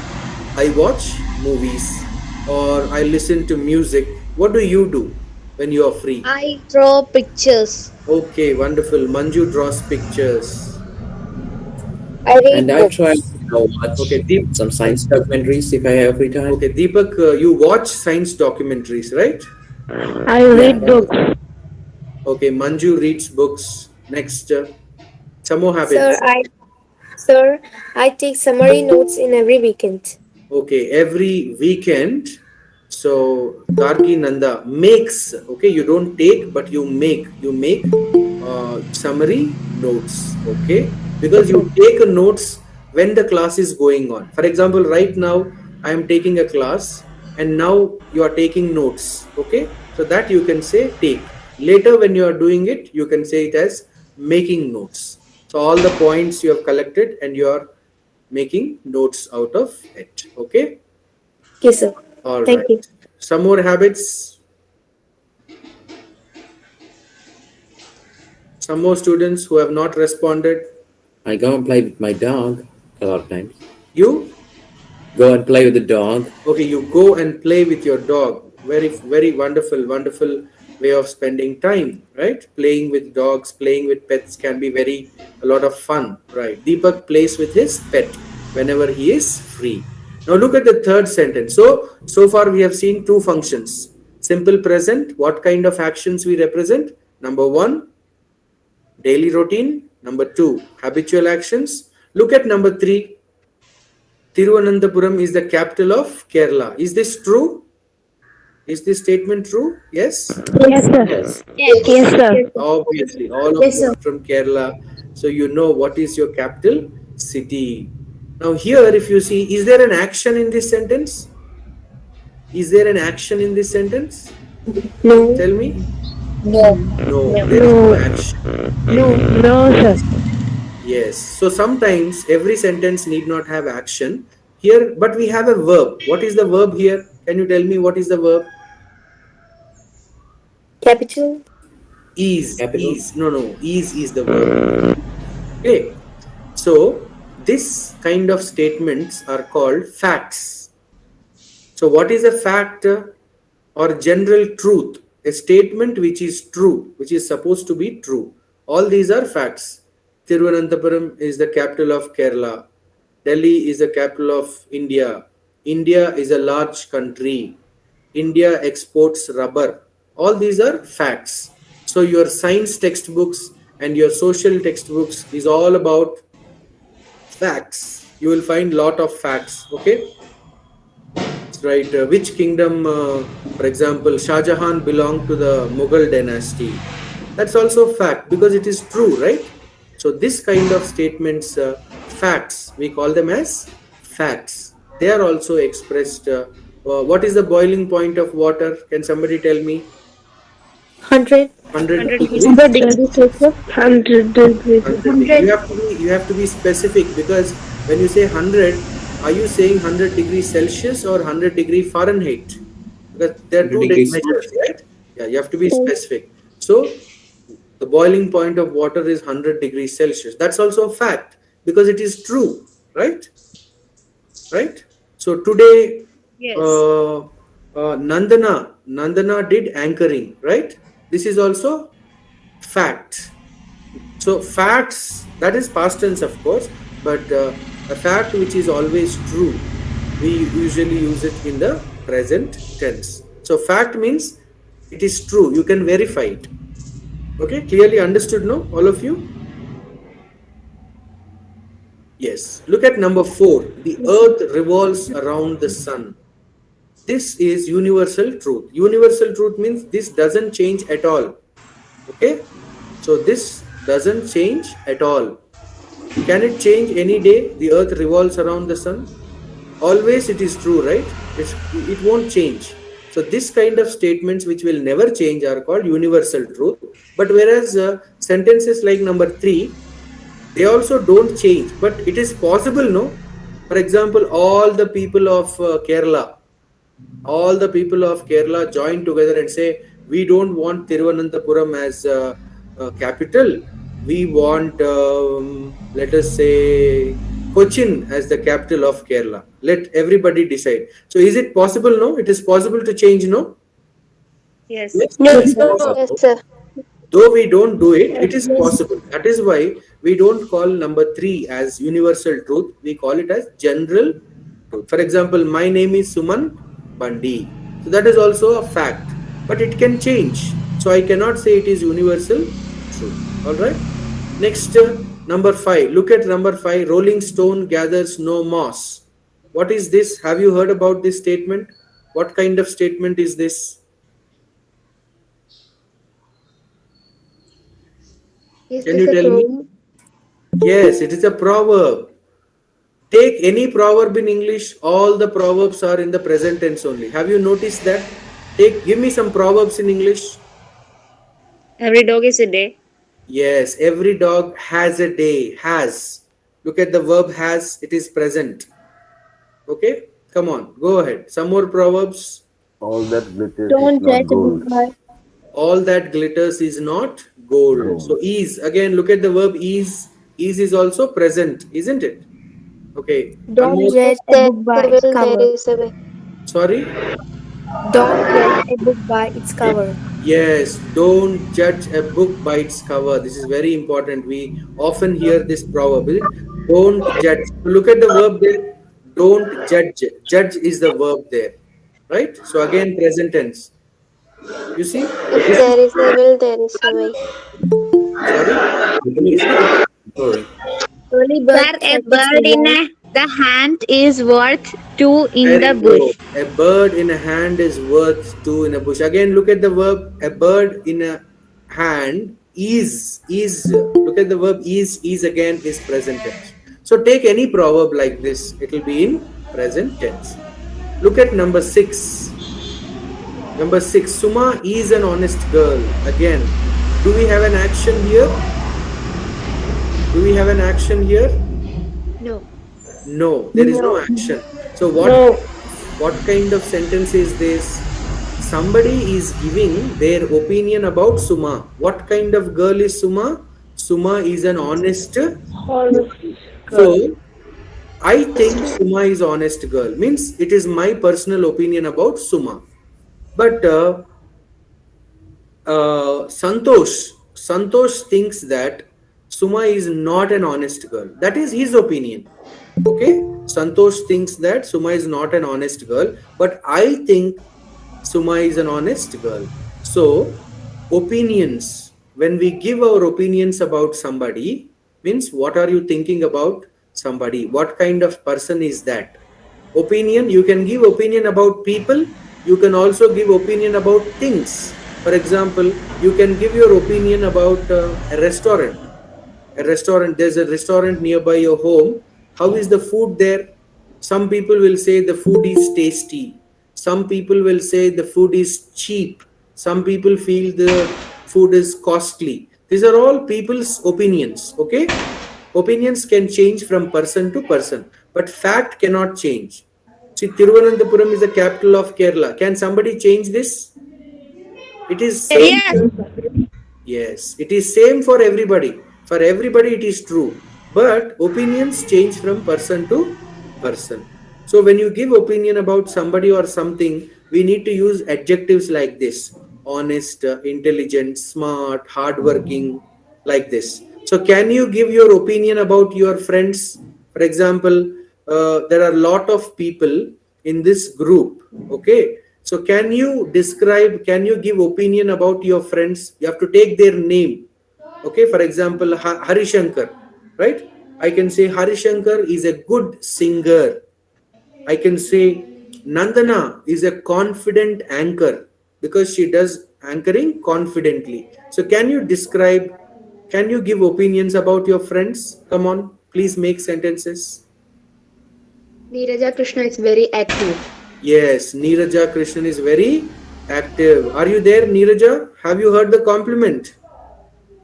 I watch movies or I listen to music. What do you do when you are free? I draw pictures. Okay, wonderful. Manju draws pictures. I And read I try to books. watch Okay, Deep. some science documentaries if I have free time. Okay, Deepak, you watch science documentaries, right? I Yeah. read books. Okay, Manju reads books. Next, some more Sir, habits. I take summary notes in every weekend. Okay, every weekend. So Gargi Nanda makes. Okay, you don't take, but you make. You make summary notes. Okay, because you take a notes when the class is going on. For example, right now I am taking a class, and now you are taking notes. Okay, so that you can say take. Later, when you are doing it, you can say it as making notes. So all the points you have collected, and you are making notes out of it. Okay, Yes, sir. all Thank right. you. Some more habits. Some more students who have not responded. I go and play with my dog a lot of times. You Go and play with the dog. okay? You go and play with your dog. Very wonderful, wonderful way of spending time, right? Playing with dogs, playing with pets can be a lot of fun, right? Deepak plays with his pet whenever he is free. Now look at the third sentence. So far we have seen two functions. Simple present, what kind of actions we represent? Number one, daily routine. Number two, habitual actions. Look at number three. Thiruvananthapuram is the capital of Kerala. Is this true? Is this statement true? Yes? Yes, sir. Yes. Yes, sir. Obviously, all of Yes, you sir. are from Kerala. So you know what is your capital city. Now here, if you see, is there an action in this sentence? Is there an action in this sentence? No. Tell me. No. No, No. there is no No. action. No, sir. Yes. So sometimes every sentence need not have action here, but we have a verb. What is the verb here? Can you tell me what is the verb? Capital. Capital. Is the verb. Okay. So this kind of statements are called facts. So what is a fact or general truth? A statement which is true, which is supposed to be true. All these are facts. Thiruvananthapuram is the capital of Kerala. Delhi is the capital of India. India is a large country. India exports rubber. All these are facts. So your science textbooks and your social textbooks is all about facts. You will find lot of facts. Okay, right. Which kingdom, for example, Shah Jahan belonged to the Mughal dynasty. That's also fact because it is true, right? So this kind of statements, facts, we call them as facts. They are also expressed. What is the boiling point of water? Can somebody tell me? 100. 100 degrees. 100 degrees Celsius. 100 degrees. 100. You have to be specific because when you say 100, are you saying 100 degrees Celsius or 100 degree Fahrenheit? Because there are 100 two degrees. measures, right? Yeah, you have to be specific. So the boiling point of water is 100 degrees Celsius. That's also a fact because it is true, right? Right. So today, Nandana did anchoring, right? This is also fact. So facts, that is past tense, of course, but a fact which is always true, we usually use it in the present tense. So fact means it is true. You can verify it. Okay, clearly understood, no? All of you? Yes. Look at number 4. The earth revolves around the sun. This is universal truth. Universal truth means this doesn't change at all. Okay? So this doesn't change at all. Can it change any day? The earth revolves around the sun. Always it is true, right? It won't change. So this kind of statements which will never change are called universal truth. But whereas sentences like number 3, they also don't change. But it is possible, no? For example, all the people of Kerala join together and say, we don't want Thiruvananthapuram as capital. We want, let us say, Cochin as the capital of Kerala. Let everybody decide. So is it possible? No? It is possible to change, no? Yes. Yes, No, it is sir. possible. Yes, sir. Though we don't do it, it is possible. That is why we don't call number 3 as universal truth. We call it as general truth. For example, my name is Suman Bandi. So that is also a fact, but it can change. So I cannot say it is universal truth. All right. Next, number 5. Look at number 5. Rolling stone gathers no moss. What is this? Have you heard about this statement? What kind of statement is this? Is Can this you a tell me? proverb? Yes, it is a proverb. Take any proverb in English, all the proverbs are in the present tense only. Have you noticed that? Give me some proverbs in English. Every dog is a day. Yes, every dog has a day. Has. Look at the verb has, it is present. Okay, come on, go ahead. Some more proverbs. All that glitters is Don't not judge a book gold. by. All that glitters is not gold. Gold. So is, again, look at the verb is. Is also present, isn't it? Okay, one Don't more. judge a book by its cover. Sorry. Don't judge a book by its cover. Yes, don't judge a book by its cover. This is very important. We often hear this proverb. Don't judge. Look at the verb there. Don't judge. Judge is the verb there, right? So again, present tense. You see? If there is a will, there is a way. Sorry? Can you repeat it? Sorry. Early bird Sir, a catches bird in worm. the hand is worth two in Very the good. bush. A bird in a hand is worth two in a bush. Again, look at the verb. A bird in a hand is. Look at the verb is again is present tense. So take any proverb like this. It will be in present tense. Look at number 6. Number 6. Suma is an honest girl. Again, do we have an action here? Do we have an action here? No. No, there is no action. So what kind of sentence is this? Somebody is giving their opinion about Suma. What kind of girl is Suma? Suma is an honest. So I think Suma is honest girl. Means it is my personal opinion about Suma. But Santosh thinks that Suma is not an honest girl. That is his opinion. Okay, Santosh thinks that Suma is not an honest girl, but I think Suma is an honest girl. So opinions, when we give our opinions about somebody, means what are you thinking about somebody, what kind of person is that. Opinion, you can give opinion about people, you can also give opinion about things. For example, you can give your opinion about a restaurant. A restaurant, there's a restaurant nearby your home. How is the food there? Some people will say the food is tasty, some people will say the food is cheap, some people feel the food is costly. These are all people's opinions. Okay, opinions can change from person to person, but fact cannot change. See, Thiruvananthapuram is the capital of Kerala. Can somebody change this? It is same. Yes. Yes, it is same for everybody. For everybody it is true. But opinions change from person to person. So when you give opinion about somebody or something, we need to use adjectives like this. Honest, intelligent, smart, hardworking, like this. So can you give your opinion about your friends? For example, there are a lot of people in this group. Okay. So can you give opinion about your friends? You have to take their name. Okay, for example, Harishankar, right? I can say Harishankar is a good singer. I can say Nandana is a confident anchor because she does anchoring confidently. So can you give opinions about your friends? Come on, please make sentences. Neeraja Krishna is very active. Yes, Neeraja Krishnan is very active. Are you there, Neeraja? Have you heard the compliment?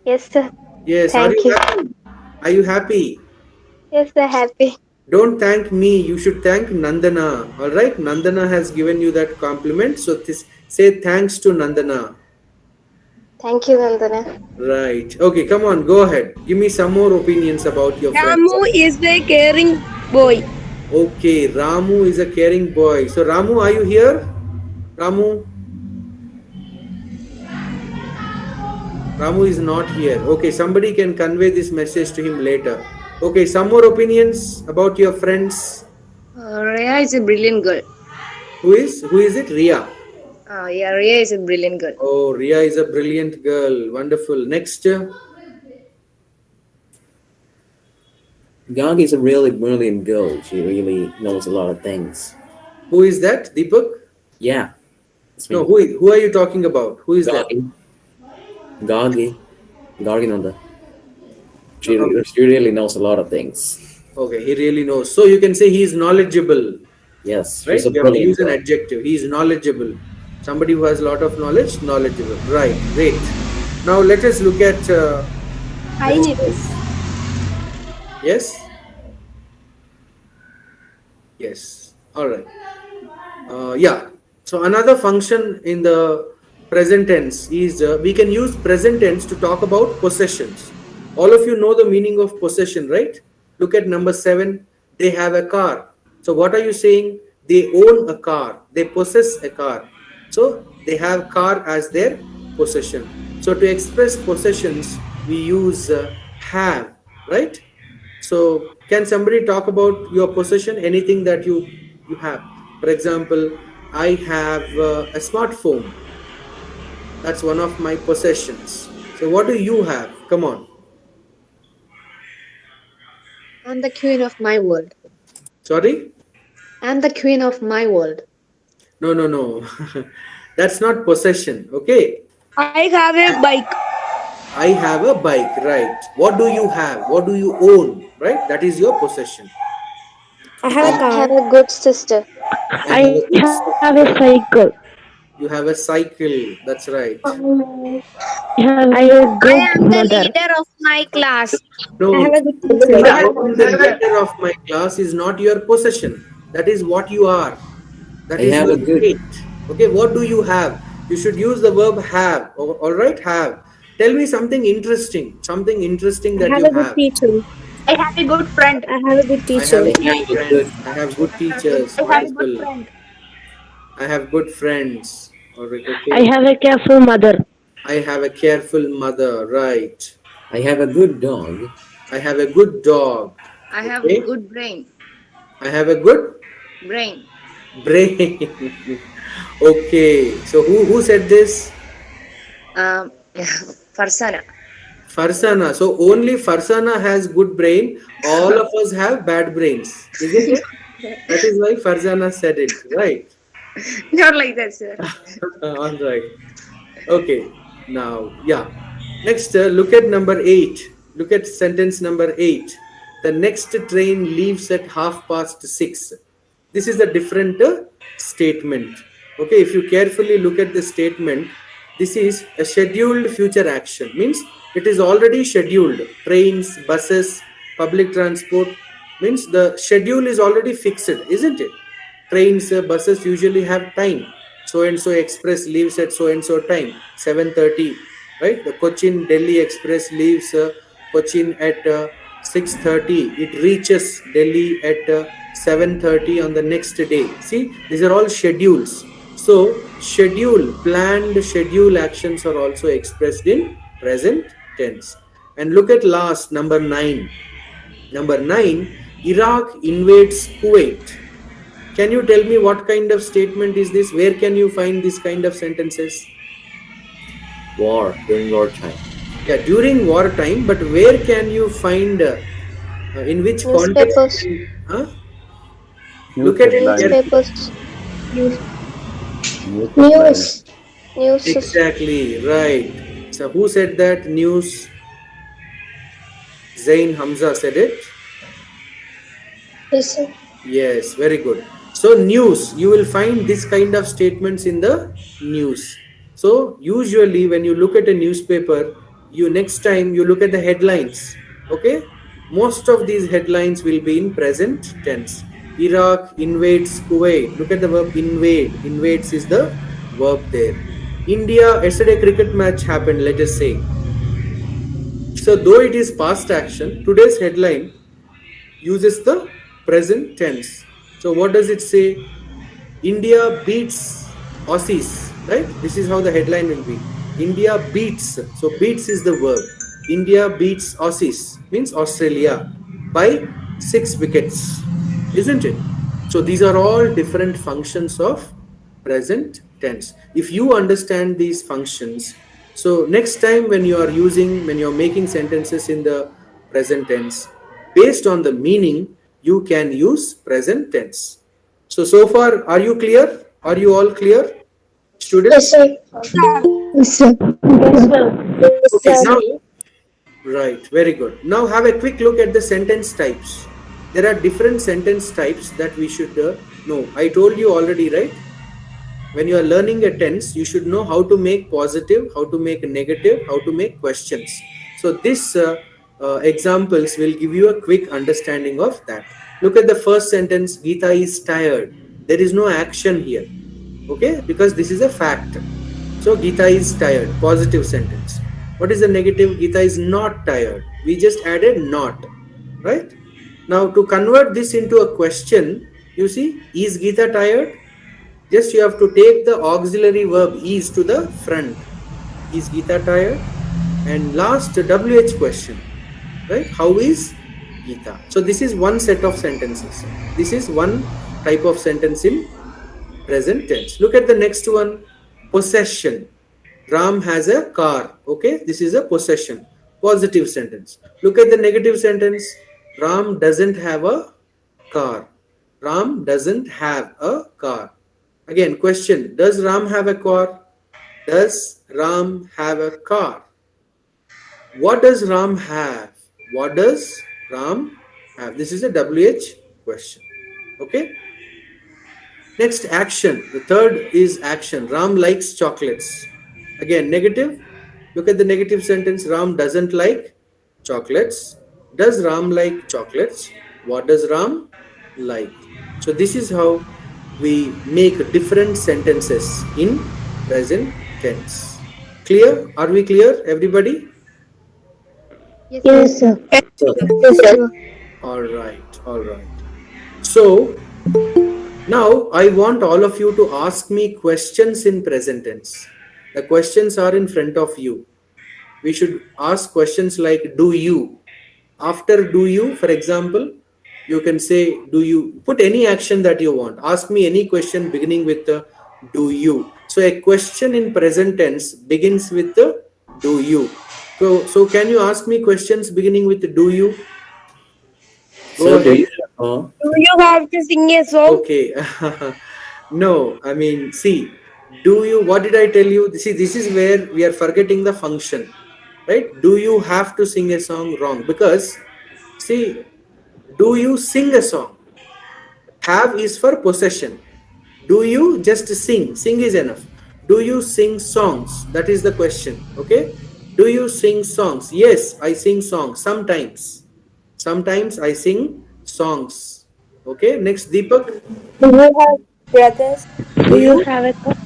Yes, sir. Yes, are Thank you you. happy? Are you happy? Yes, sir. Happy. Don't thank me, you should thank Nandana. All right, Nandana has given you that compliment. So say thanks to Nandana. Thank you, Nandana. Right. Okay, come on, go ahead. Give me some more opinions about your friends. Ramu is a caring boy. Okay, Ramu is a caring boy. So, Ramu, are you here? Ramu? Ramu is not here. Okay, somebody can convey this message to him later. Okay, some more opinions about your friends. Rhea is a brilliant girl. Who is? Who is it? Ria. Yeah, Rhea is a brilliant girl. Oh, Ria is a brilliant girl. Wonderful. Next. Gandhi is a really brilliant girl. She really knows a lot of things. Who is that? Deepak? Yeah, it's No, me. who are you talking about? Who is that? Gandhi. Gandhi. Gandhi Nanda. No, okay. She really knows a lot of things. Okay, he really knows. So you can say he is knowledgeable, Yes, right? she's a You have to brilliant use an girl. adjective. He is knowledgeable. Somebody who has a lot of knowledge, knowledgeable. Right, great. Now let us look at. Hi, Nitis. Yes? Yes. All right. Yeah. So another function in the present tense is we can use present tense to talk about possessions. All of you know the meaning of possession, right? Look at number 7. They have a car. So what are you saying? They own a car. They possess a car. So they have car as their possession. So to express possessions, we use have, right? So can somebody talk about your possession, anything that you have? For example, I have a smartphone. That's one of my possessions. So what do you have? Come on. I'm the queen of my world. Sorry? I'm the queen of my world. No, no, no. That's not possession. Okay. I have a bike. I have a bike, right? What do you have? What do you own? Right? That is your possession. I have a Okay. car. I I have a good sister. I I have a good have a sister. cycle. You have a cycle. That's right. I have a I good am the mother. leader of my class. I No, have a good teacher. I am the leader of my class is not your possession. That is what you are. That I is have your a good. state. Okay, what do you have? You should use the verb have. All right, have. Tell me something interesting. Something interesting I that have you a good have. teacher. I have a good friend. I have a good I have teacher. a I good have a friend. good. I have good teachers I have a as good well. friend. I have good friends. All right, I okay. have a careful mother. I have a careful mother. Right. I have a good dog. I have a good dog. I have Okay. good brain. I have a good Brain. brain. Okay. So who said this? Um, Farsana. Farsana. So only Farsana has good brain. All of us have bad brains, isn't it? That is why Farzana said it, right? Not like that, sir. All right. Okay. Now, yeah. Next, look at number 8. Look at sentence number 8. The next train leaves at 6:30. This is a different statement. Okay, if you carefully look at the statement, this is a scheduled future action. Means it is already scheduled. Trains, buses, public transport. Means the schedule is already fixed, isn't it? Trains, buses usually have time. So and so express leaves at so and so time, 7:30, right? The Cochin Delhi express leaves Cochin at 6:30. It reaches Delhi at 7:30 on the next day. See, these are all schedules. So planned schedule actions are also expressed in present tense. And look at last, number 9. Number 9, Iraq invades Kuwait. Can you tell me what kind of statement is this? Where can you find this kind of sentences? War, during wartime. Yeah, during wartime, but where can you find, in which context? Newspapers. Huh? News Look at it headlines. carefully. Newspapers. News headlines. News. News. Exactly, right. So who said that? News. Zain Hamza said it. Yes, sir. Yes, very good. So news, you will find this kind of statements in the news. So usually when you look at a newspaper, you next time you look at the headlines. Okay? Most of these headlines will be in present tense. Iraq invades Kuwait. Look at the verb invade. Invades is the verb there. India, yesterday cricket match happened, let us say. So though it is past action, today's headline uses the present tense. So what does it say? India beats Aussies, right? This is how the headline will be. India beats. So beats is the verb. India beats Aussies, means Australia, by 6 wickets, isn't it? So these are all different functions of present tense. If you understand these functions, so next time when you're making sentences in the present tense, based on the meaning, you can use present tense. So far, are you clear? Are you all clear, Yes, students? sir. Yes, sir. Yes, sir. Okay, now, right, very good. Now have a quick look at the sentence types. There are different sentence types that we should know. I told you already, right? When you are learning a tense, you should know how to make positive, how to make negative, how to make questions. So this examples will give you a quick understanding of that. Look at the first sentence, Geeta is tired. There is no action here, okay, because this is a fact. So Geeta is tired, positive sentence. What is the negative? Geeta is not tired. We just added not, right? Now to convert this into a question, you see, is Geeta tired? Just you have to take the auxiliary verb is to the front. Is Geeta tired? And last WH question, right? How is Gita. So this is one set of sentences. This is one type of sentence in present tense. Look at the next one. Possession. Ram has a car. Okay, this is a possession. Positive sentence. Look at the negative sentence. Ram doesn't have a car. Ram doesn't have a car. Again, question. Does Ram have a car? Does Ram have a car? What does Ram have? What does Ram have? This is a WH question. Okay. Next, action. The third is action. Ram likes chocolates. Again, negative. Look at the negative sentence. Ram doesn't like chocolates. Does Ram like chocolates? What does Ram like? So this is how we make different sentences in present tense. Clear? Are we clear, everybody? Yes, sir. So, Yes, sir. All right. All right. So now I want all of you to ask me questions in present tense. The questions are in front of you. We should ask questions like do you. After do you, for example, you can say do you. Put any action that you want. Ask me any question beginning with the do you. So a question in present tense begins with the do you. So can you ask me questions beginning with the do you? Go so do ahead. you have Do you have to sing a song? Okay. No, I mean, see, do you, what did I tell you? See, this is where we are forgetting the function, right? Do you have to sing a song? Wrong. Because, see, do you sing a song? Have is for possession. Do you just sing? Sing is enough. Do you sing songs? That is the question. Okay. Do you sing songs? Yes, I sing songs sometimes. Sometimes I sing songs. Okay. Next, Deepak. Do you have brothers? Do you? Have a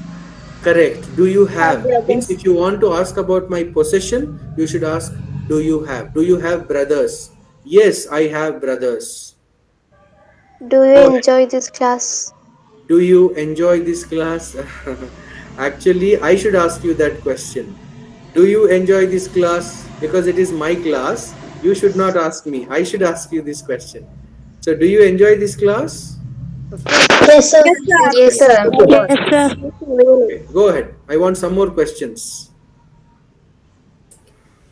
Correct. Do you have? Means brothers. if you want to ask about my possession, you should ask, do you have? Do you have brothers? Yes, I have brothers. Do you Go ahead. enjoy this class? Do you enjoy this class? Actually, I should ask you that question. Do you enjoy this class? Because it is my class, you should not ask me. I should ask you this question. So, do you enjoy this class? Of course. Yes, sir. Yes, sir. Yes, sir. Okay, go ahead. I want some more questions.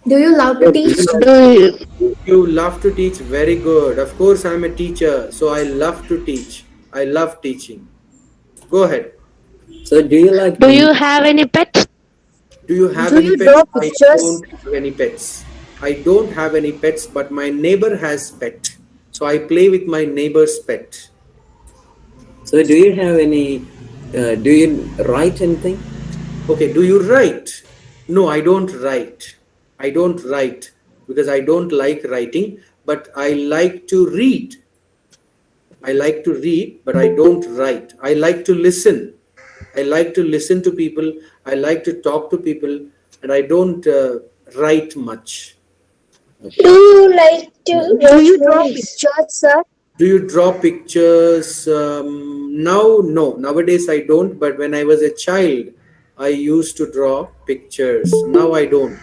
Do you love to teach? Do you? You love to teach. Very good. Of course, I'm a teacher, so I love to teach. I love teaching. Go ahead. So do you like Do you have any pets? Do you have Do any you pets? draw I pictures? don't have any pets. I don't have any pets, but my neighbor has pet. So I play with my neighbor's pet. So do you have any? Do you write anything? Okay, do you write? No, I don't write. I don't write because I don't like writing, but I like to read. I like to read, but I don't write. I like to listen. I like to listen to people. I like to talk to people, and I don't write much. Do you like to Do you draw pictures, sir? Do you draw pictures? Now, no. Nowadays, I don't. But when I was a child, I used to draw pictures. Now, I don't.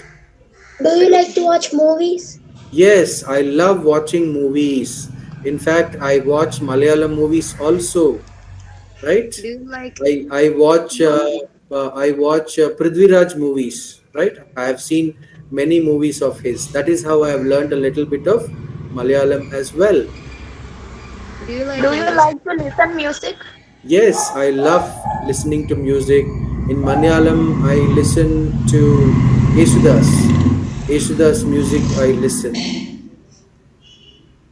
Do you like to watch movies? Yes, I love watching movies. In fact, I watch Malayalam movies also. Right? Do you like I watch Prithviraj movies. Right? I have seen many movies of his. That is how I have learned a little bit of Malayalam as well. do you like Do you like to listen music? Yes, I love listening to music. In Malayalam, I listen to Yesudas. Yesudas music I listen.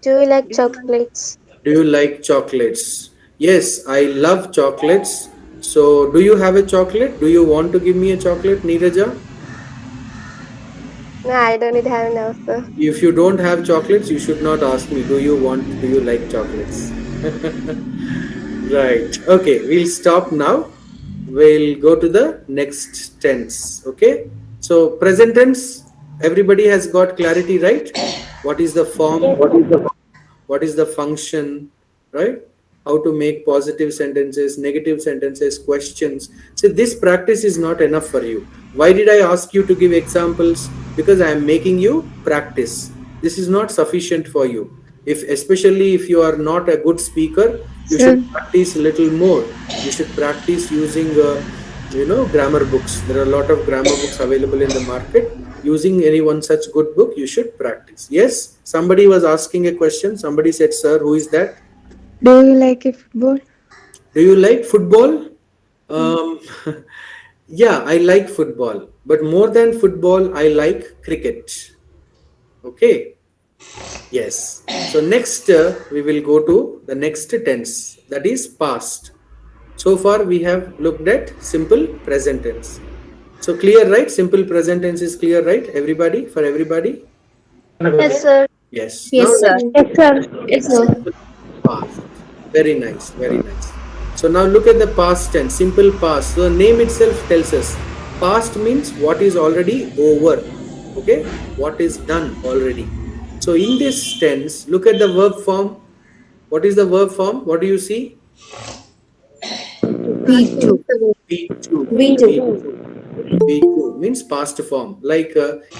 Do you like chocolates? Do you like chocolates? Yes, I love chocolates. So, do you have a chocolate? Do you want to give me a chocolate, Neeraja? No, I don't have now, sir. If you don't have chocolates, you should not ask me, do you like chocolates? Right. Okay, we'll stop now. We'll go to the next tense. Okay. So, present tense, everybody has got clarity, right? What is the form? What is the function, right? How to make positive sentences, negative sentences, questions. So this practice is not enough for you. Why did I ask you to give examples? Because I am making you practice. This is not sufficient for you. If especially if you are not a good speaker, you should Sir. practice a little more. You should practice using grammar books. There are a lot of grammar books available in the market. Using any one such good book, you should practice. Yes, somebody was asking a question. Somebody said, "Sir, who is that? Do you like a football? Do you like football?" Um, yeah, I like football, but more than football, I like cricket. Okay. Yes. So next we will go to the next tense, that is past. So far we have looked at simple present tense. So clear, right? Simple present tense is clear, right? Everybody, for everybody? Yes, sir. Yes. Now Yes, sir. let's Yes, look sir. at Yes, sir. simple past. Very nice, very nice. So now look at the past tense, simple past. So the name itself tells us past means what is already over. Okay? What is done already. So in this tense, look at the verb form. What is the verb form? What do you see? We too. P2. We too. P2. P2 means past form. Like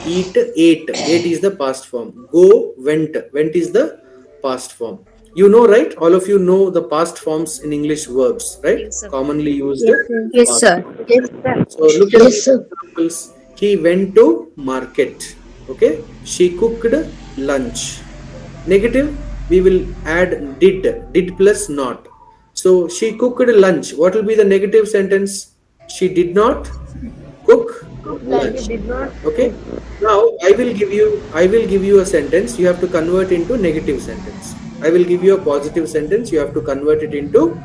eat, ate. Ate is the past form. Go, went. Went is the past form. You know, right? All of you know the past forms in English verbs, right? Yes, sir. Commonly used Yes, sir. Yes, past. sir. Yes, sir. So look at Yes, these sir. examples. He went to market. Okay. She cooked lunch. Negative, we will add did. Did plus not. So she cooked lunch. What will be the negative sentence? She did not cook lunch. Okay. Now I will give you a sentence. You have to convert into negative sentence. I will give you a positive sentence. You have to convert it into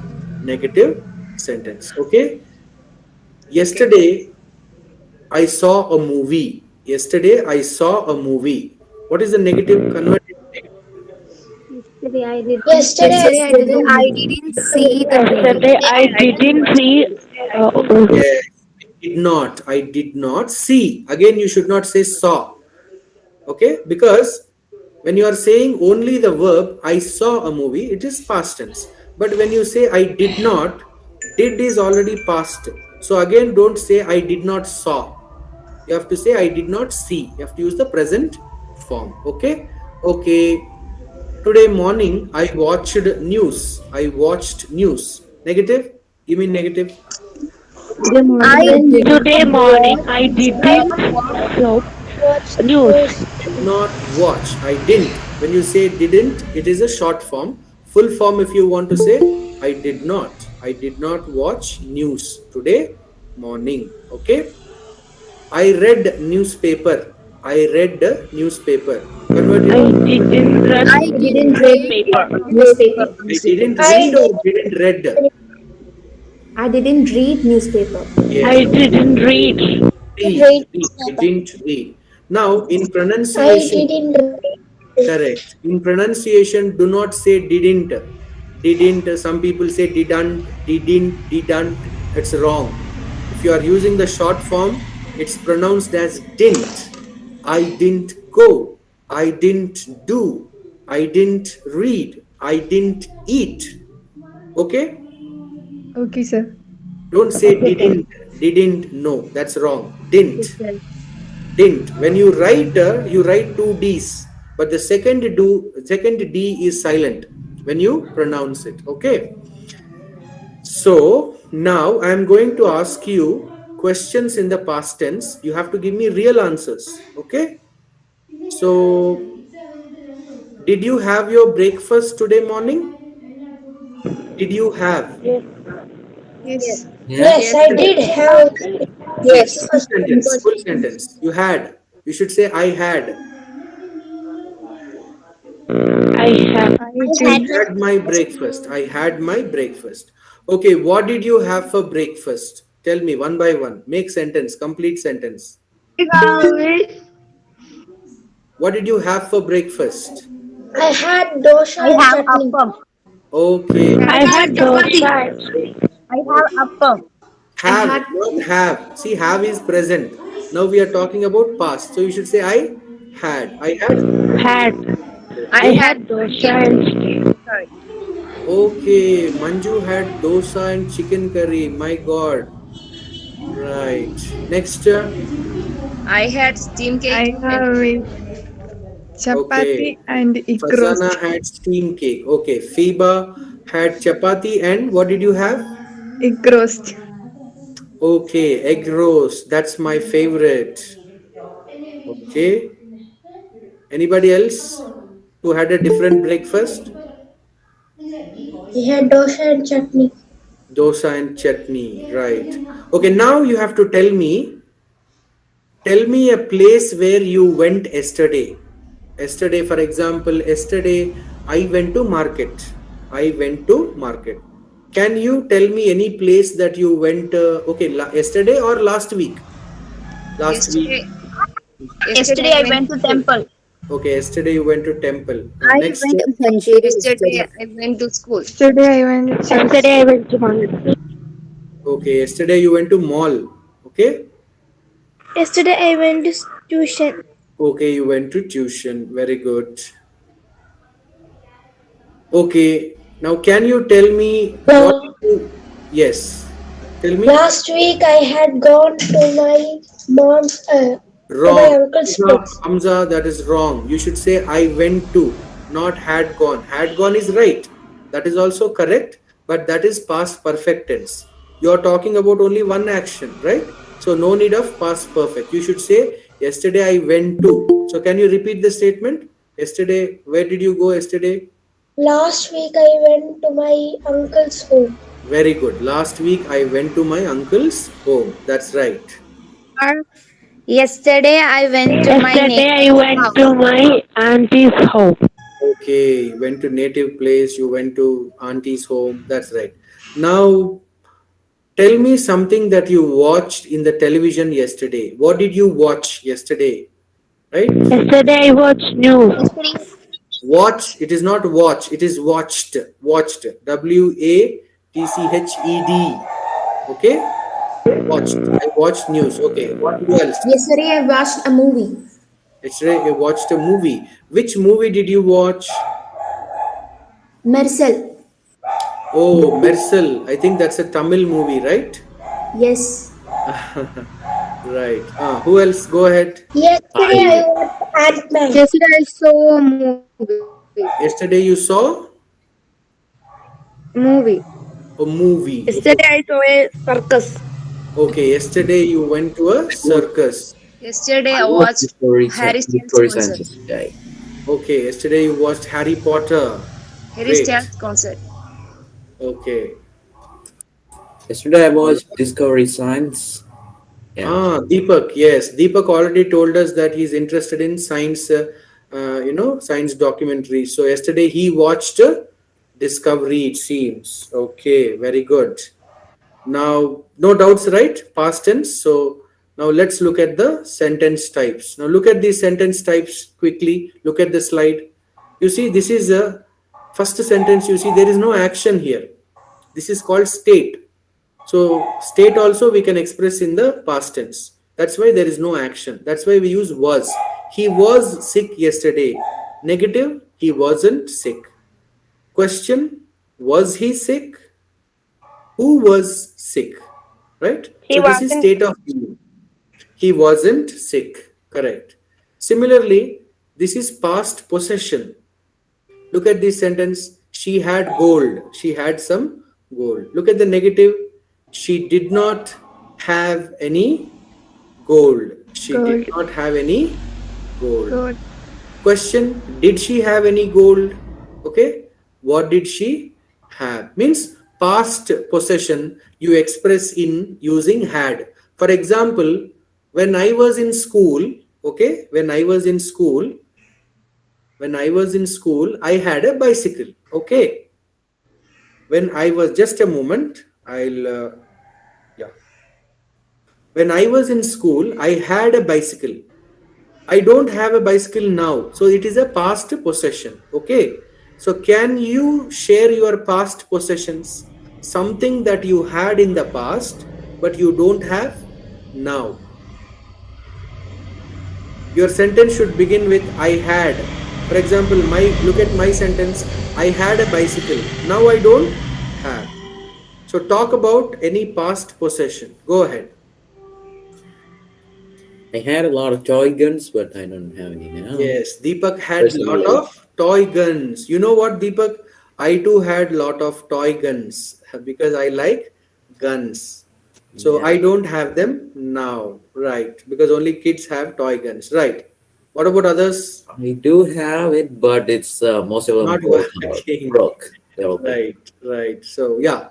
negative sentence. Okay. Okay. Yesterday I saw a movie. Yesterday I saw a movie. What is the negative? Convert it to negative. Yesterday I did. Yesterday I Yesterday didn't. I didn't see the movie. Yesterday I didn't see. Yes, I did not see. Again, you should not say saw. Okay, because when you are saying only the verb I saw a movie, it is past tense. But when you say I did not, did is already past. So again, don't say I did not saw. You have to say I did not see. You have to use the present form. Okay. Okay. Today morning I watched news. I watched news. Negative. Give me negative. Today I morning I didn't. today morning I I didn't so watched news. news. Did not watch. I didn't. When you say didn't, it is a short form. Full form, if you want to say, I did not. I did not watch news today morning. Okay. I read newspaper. I read the newspaper. Convert it. I didn't read I didn't read paper. newspaper. I didn't I read or didn't read. I didn't read newspaper. Yes. I didn't read. Read. Read. Read. I didn't read. Now, in I pronunciation, didn't read. correct. In pronunciation, do not say didn't. Didn't. Some people say didn't. It's wrong. If you are using the short form, it's pronounced as didn't. I didn't go. I didn't do. I didn't read. I didn't eat. Okay? Okay, sir. Don't say didn't. Didn't. No, that's wrong. Didn't. Yes, Didn't. When you write two D's, but the second D is silent when you pronounce it. Okay. So now I am going to ask you questions in the past tense. You have to give me real answers. Okay. So did you have your breakfast today morning? Did you have? yes. Yes, I did have Yes. Full sentence. Full sentence. You had. You should say I had. I have I I I had did. had my breakfast. I had my breakfast. Okay, what did you have for breakfast? Tell me one by one. Make sentence, complete sentence. What did you have for breakfast? I had dosa I and have chutney. appam. Okay. I had Chapati. dosa. I have appam. I Have, had not have. See, have is present. Now we are talking about past. So you should say I had. I had. Had I I Okay. had had dosa and sorry. Okay. Manju had dosa and chicken curry. My God. Right. Next. I had steam cake I and have Okay. Chapati and egg Fazana roast. had steam cake. Okay. Fiba had chapati and what did you have? Egg roast. Okay, egg roast. That's my favorite. Okay. Anybody else who had a different breakfast? We had dosa and chutney. Dosa and chutney. Right. Okay, now you have to tell me a place where you went yesterday. Yesterday, for example, yesterday I went to market. I went to market. Can you tell me any place that you went? Okay, yesterday or last week? Last week. Yesterday, yesterday Yesterday I I went went to to school. temple. Okay, yesterday you went to temple. I Next, went to Manjeri Yesterday yesterday. I went to school. Yesterday I went to church. Yesterday I went to market. okay, yesterday you went to mall. Okay, Yesterday I went to tuition. okay, you went to tuition. Very good. Okay, now can you tell me what La- you? Yes, tell me. Last week I had gone to my mom's, to my Wrong. uncle's Hamza, place. Hamza, that is wrong. You should say I went to, not had gone. Had gone is right. That is also correct, but that is past perfect tense. You are talking about only one action, right? So no need of past perfect. You should say yesterday I went to. So can you repeat the statement? Yesterday, where did you go yesterday? Last week I went to my uncle's home. Very good. Last week I went to my uncle's home. That's right. Or yesterday I went to my Yesterday I neighbor's went house. to my auntie's home. Okay, went to native place, you went to auntie's home. That's right. Now, tell me something that you watched in the television yesterday. What did you watch yesterday? Right? Yesterday I watched news. Yesterday, Watch, it is not watch, it is watched. Watched. WATCHED. Okay? Watched. I watched news. Okay. What else? Yesterday I watched a movie. Yesterday I watched a movie. Which movie did you watch? Marcel. Oh, Mersal. I think that's a Tamil movie, right? Yes. Right. Who else? Go ahead. Yesterday I I watched Ant-Man. Yesterday I saw a movie. Yesterday you saw Movie. a movie. Yesterday I saw a circus. Okay. Yesterday you went to a circus. Yesterday I I watched watched Harry Styles Discovery concert. Science yesterday. Okay. Yesterday you watched Harry Potter. Harry Great. Styles concert. Okay. Yesterday I watched Discovery Science. Yeah. Deepak. Yes, Deepak already told us that he's interested in science. Science documentaries. So yesterday he watched Discovery. It seems. Okay. Very good. Now, no doubts, right? Past tense. So now let's look at the sentence types. Now look at these sentence types quickly. Look at the slide. You see, this is a first sentence. You see, there is no action here. This is called state. So state also we can express in the past tense. That's why there is no action. That's why we use was. He was sick yesterday. Negative, he wasn't sick. Question, was he sick? Who was sick? Right? He So this is wasn't. state of being. He wasn't sick. Correct. Similarly, this is past possession. Look at this sentence. She had gold. She had some gold. Look at the negative. She did not have any gold. She did Gold. not have any gold. Gold. Question, did she have any gold? Okay. What did she have? Means past possession you express in using had. For example, when I was in school, okay, when I was in school, I had a bicycle. Okay. When I was, just a moment, yeah. When I was in school, I had a bicycle. I don't have a bicycle now. So it is a past possession. Okay. So can you share your past possessions? Something that you had in the past, but you don't have now. Your sentence should begin with I had. For example, look at my sentence. I had a bicycle. Now I don't have. So talk about any past possession. Go ahead. I had a lot of toy guns, but I don't have any now. Yes, Deepak had lot Personally, of toy guns. You know what, Deepak? I too had lot of toy guns because I like guns. So yeah, I don't have them now, right? Because only kids have toy guns, right? What about others? I do have it, but it's most of them Not broke out, working. broke. They're all broke. Right, right. So yeah,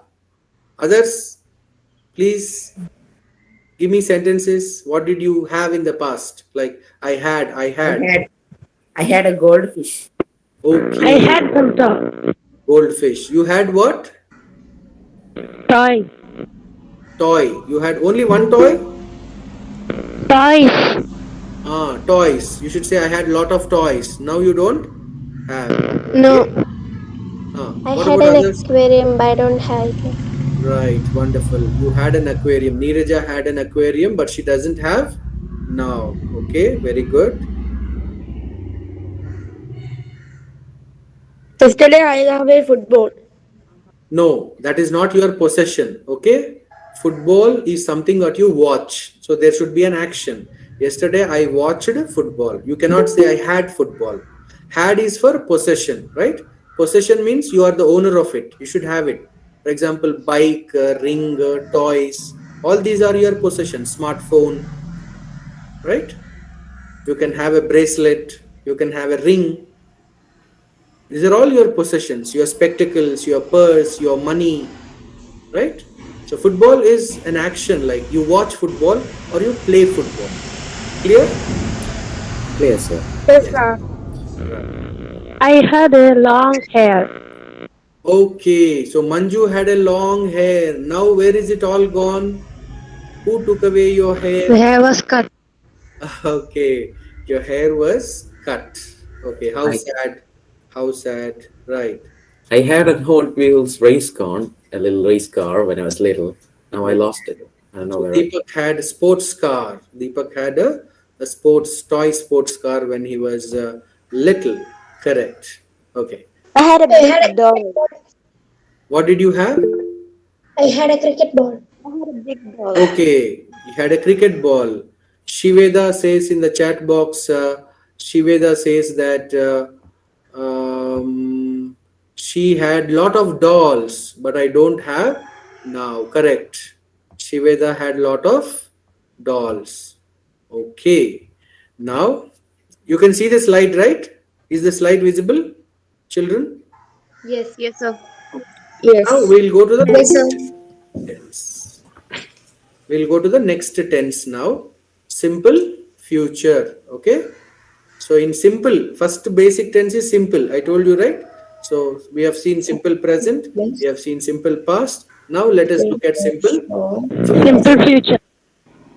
others, please give me sentences. What did you have in the past? Like I I had. had I had a goldfish. I Okay, had some goldfish. You had what? toys. Toy. You had only one toy? Toys. Ah, toys. You should say I had lot of toys. Now you don't have. No, Okay. Ah, I what had about an others? aquarium, but I don't have it now. Right, wonderful. You had an aquarium. Neeraja had an aquarium, but she doesn't have now. Okay, very good. Yesterday I have a football. No, that is not your possession. Okay, football is something that you watch. So there should be an action. Yesterday I watched football. You cannot say I had football. Had is for possession, right? Possession means you are the owner of it. You should have it. For example, bike, ring, toys. All these are your possessions. Smartphone, right? You can have a bracelet. You can have a ring. These are all your possessions. Your spectacles, your purse, your money, right? So football is an action, like you watch football or you play football. Clear? Clear, sir. Yes, Yes. sir. Right. I had a long hair. Okay, so Manju had a long hair. Now where is it all gone? Who took away your hair? The hair was cut. Okay, your hair was cut. Okay, how I sad. How sad. Right. I had a Hot Wheels race car, a little race car when I was little. Now I lost it. I don't know So where I. Deepak had a sports car. Deepak had a sports car when he was little. Correct. Okay. I had a I had big a doll. What did you have? I had a cricket ball. I had a big doll. Okay, he had a cricket ball. Shiveda says in the chat box, Shiveda says that she had lot of dolls, but I don't have now. Correct. Shiveda had lot of dolls. Okay. Now you can see the slide, right? Is the slide visible, children? Yes. Yes, sir. Now Yes. we'll go to the Yes, sir. next tense. We'll go to the next tense now. Simple future. Okay. So in simple, first basic tense is simple. I told you, right? So we have seen simple present. We have seen simple past. Now let us look at simple future. Simple future.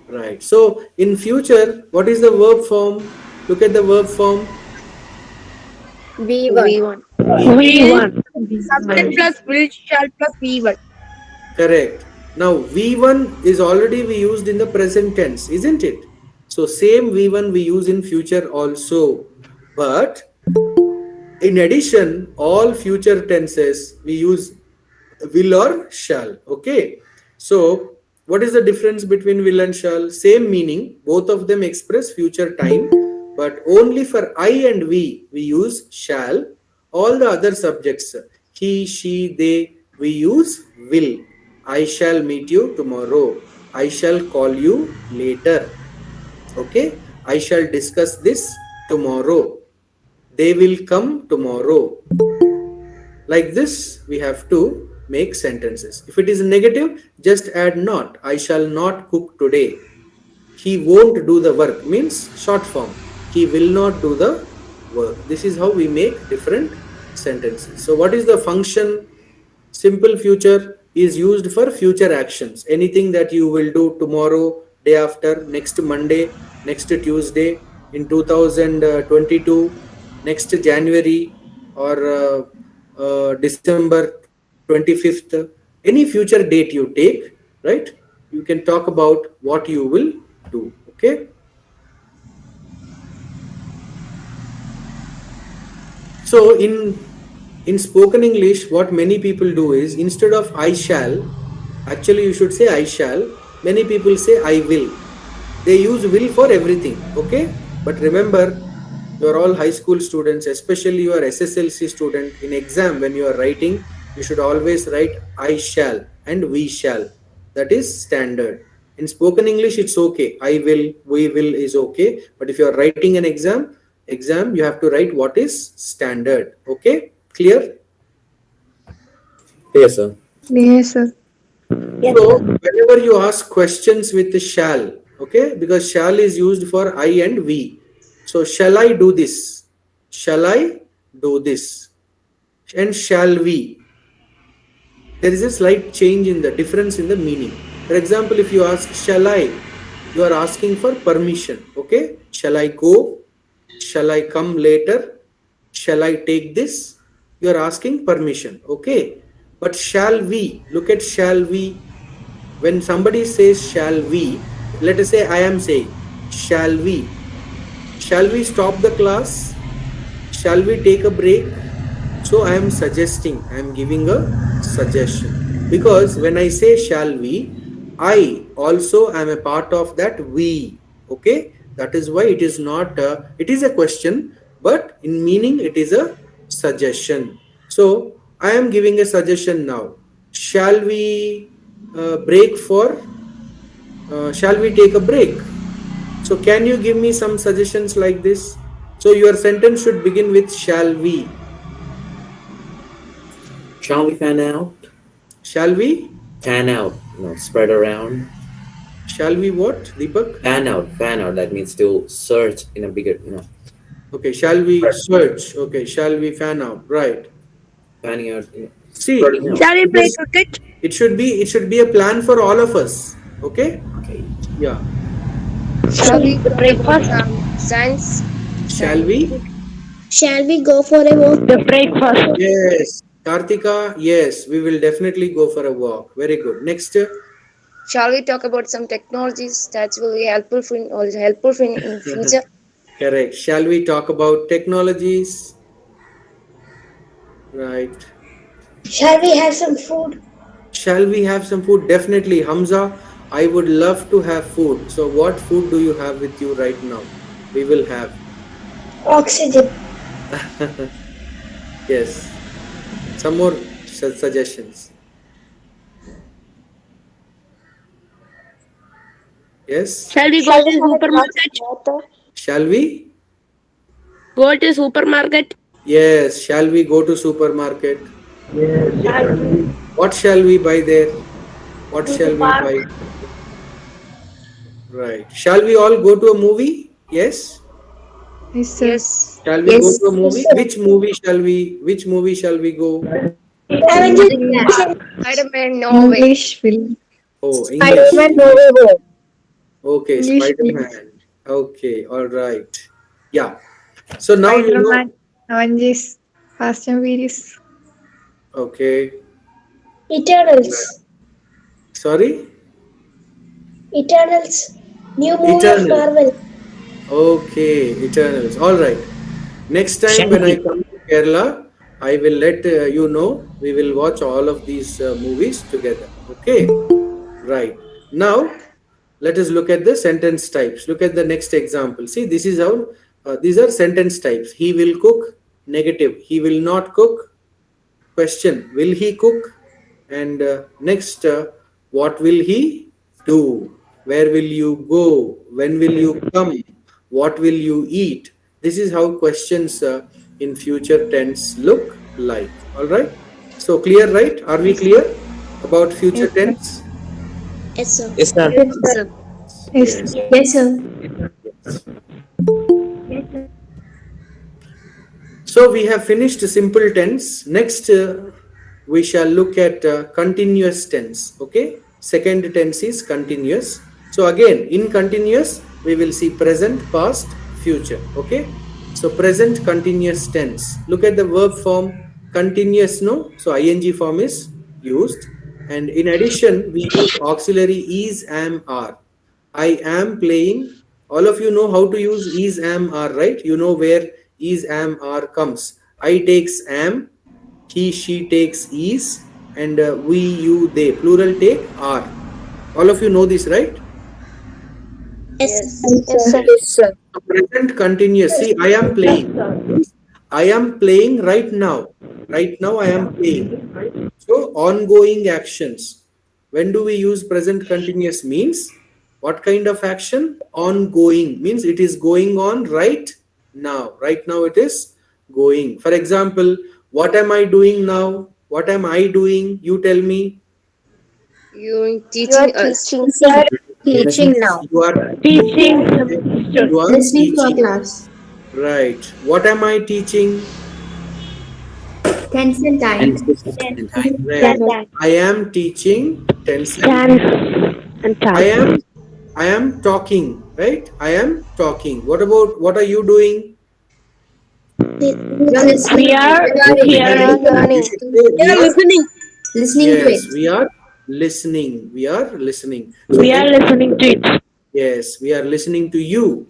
Right. So in future, what is the verb form? Look at the verb form. V1. We won. Subject plus will shall plus V1. Correct. Now V1 is already we used in the present tense, isn't it? So same V1 we use in future also. But in addition, all future tenses we use will or shall. Okay. So what is the difference between will and shall? Same meaning. Both of them express future time. But only for I and we use shall. All the other subjects, he, she, they, we use will. I shall meet you tomorrow. I shall call you later. Okay. I shall discuss this tomorrow. They will come tomorrow. Like this, we have to make sentences. If it is negative, just add not. I shall not cook today. He won't do the work means short form. He will not do the work. This is how we make different sentences. So what is the function? Simple future is used for future actions. Anything that you will do tomorrow, day after, next Monday, next Tuesday, in 2022, next January, or December 25th, any future date you take, right? You can talk about what you will do. Okay. So in spoken English, what many people do is instead of I shall, actually you should say I shall. Many people say I will. They use will for everything. Okay, but remember, you are all high school students, especially you are SSLC student. In exam, when you are writing, you should always write I shall and we shall. That is standard. In spoken English, it's okay. I will, we will is okay. But if you are writing an exam, you have to write what is standard. Okay, clear? Yes, sir. Yes, sir. Yes, So sir. whenever you ask questions with the shall, okay, because shall is used for I and we. So shall I do this? Shall I do this? And shall we? There is a slight change in the difference in the meaning. For example, if you ask shall I, you are asking for permission. Okay, shall I go? Shall I come later? Shall I take this? You are asking permission. Okay, but shall we? Look at shall we. When somebody says shall we, let us say I am saying shall we stop the class, shall we take a break? So I am suggesting, I am giving a suggestion, because when I say shall we, I also am a part of that we. Okay, that is why it is not it is a question, but in meaning it is a suggestion. So I am giving a suggestion now. Shall we break for shall we take a break? So can you give me some suggestions like this? So your sentence should begin with shall we. Shall we fan out? Shall we? Fan out. No, spread around. Shall we what, Deepak? Fan out. Fan out. That means to search in a bigger, Okay, shall we search? Okay, shall we fan out? Right. fanning out. See, Spreading out. Shall we play cricket? it should be a plan for all of us. Okay? Okay. Yeah. Shall we breakfast? Science. Shall we? Shall we go for a walk? The breakfast. Yes. Kartika, yes, we will definitely go for a walk. Very good. Next. Shall we talk about some technologies that will be helpful in future? Correct. Shall we talk about technologies? Right. Shall we have some food? Shall we have some food? Definitely. Hamza, I would love to have food. So what food do you have with you right now? We will have. Oxygen. Yes. Some more suggestions. Yes. Shall we go Shall to we have a glass supermarket? of water? Shall we? Go to supermarket. Yes. Shall we go to supermarket? Shall we What shall we buy there? What go shall to we park? buy? Right. Shall we all go to a movie? Yes. Yes, sir. Yes. Shall we go to a movie? Yes, sir. Which movie shall we go? Avengers. Spider-Man, Norway. English film. Oh, English. Spider-Man No Way Home. Okay, English Spider-Man. Okay, all right. Yeah. So now you know. Spider-Man, Avengers, Fast and Furious. Okay. Eternals. Sorry? Eternals. New movie of Eternal. Marvel. Okay, Eternals. All right. Next time when I come to Kerala, I will let you know. We will watch all of these movies together. Okay. Right. Now, let us look at the sentence types. Look at the next example. See, this is how these are sentence types. He will cook. Negative. He will not cook. Question. Will he cook? And next, what will he do? Where will you go? When will you come? What will you eat? This is how questions in future tense look like. All right. So clear, right? Are we clear about future tense? Yes, sir. Yes, sir. Yes. Yes, sir. So we have finished simple tense. Next, we shall look at continuous tense. Okay. Second tense is continuous. So again, in continuous, we will see present, past, future. Okay. So present continuous tense. Look at the verb form continuous. No. So ing form is used. And in addition, we use auxiliary is, am, are. I am playing. All of you know how to use is, am, are, right? You know where is, am, are comes. I takes am, he, she takes is, and we, you, they, plural take are. All of you know this, right? Yes. Yes, sir. Yes, sir. Present continuous. See, I am playing. Means I am playing right now. Right now, I am playing. So, ongoing actions. When do we use present continuous? Means what kind of action? Ongoing. Means it is going on right now. Right now, it is going. For example, what am I doing now? What am I doing? You tell me. You're You are teaching us. teaching. Sir, Present teaching now. You are Teaching okay. You are Listening to a teaching. class. Right. What am I teaching? Tense and time. tenses and time. Right. and I am teaching tense and stands and I types. am I am talking, right? I am talking. What about what are you doing? You're We listening. are You are We hearing. are listening to You learning. should say it. we are Listening to yes, it. we are listening. We are listening. So We are listening to it. yes, we are listening to you.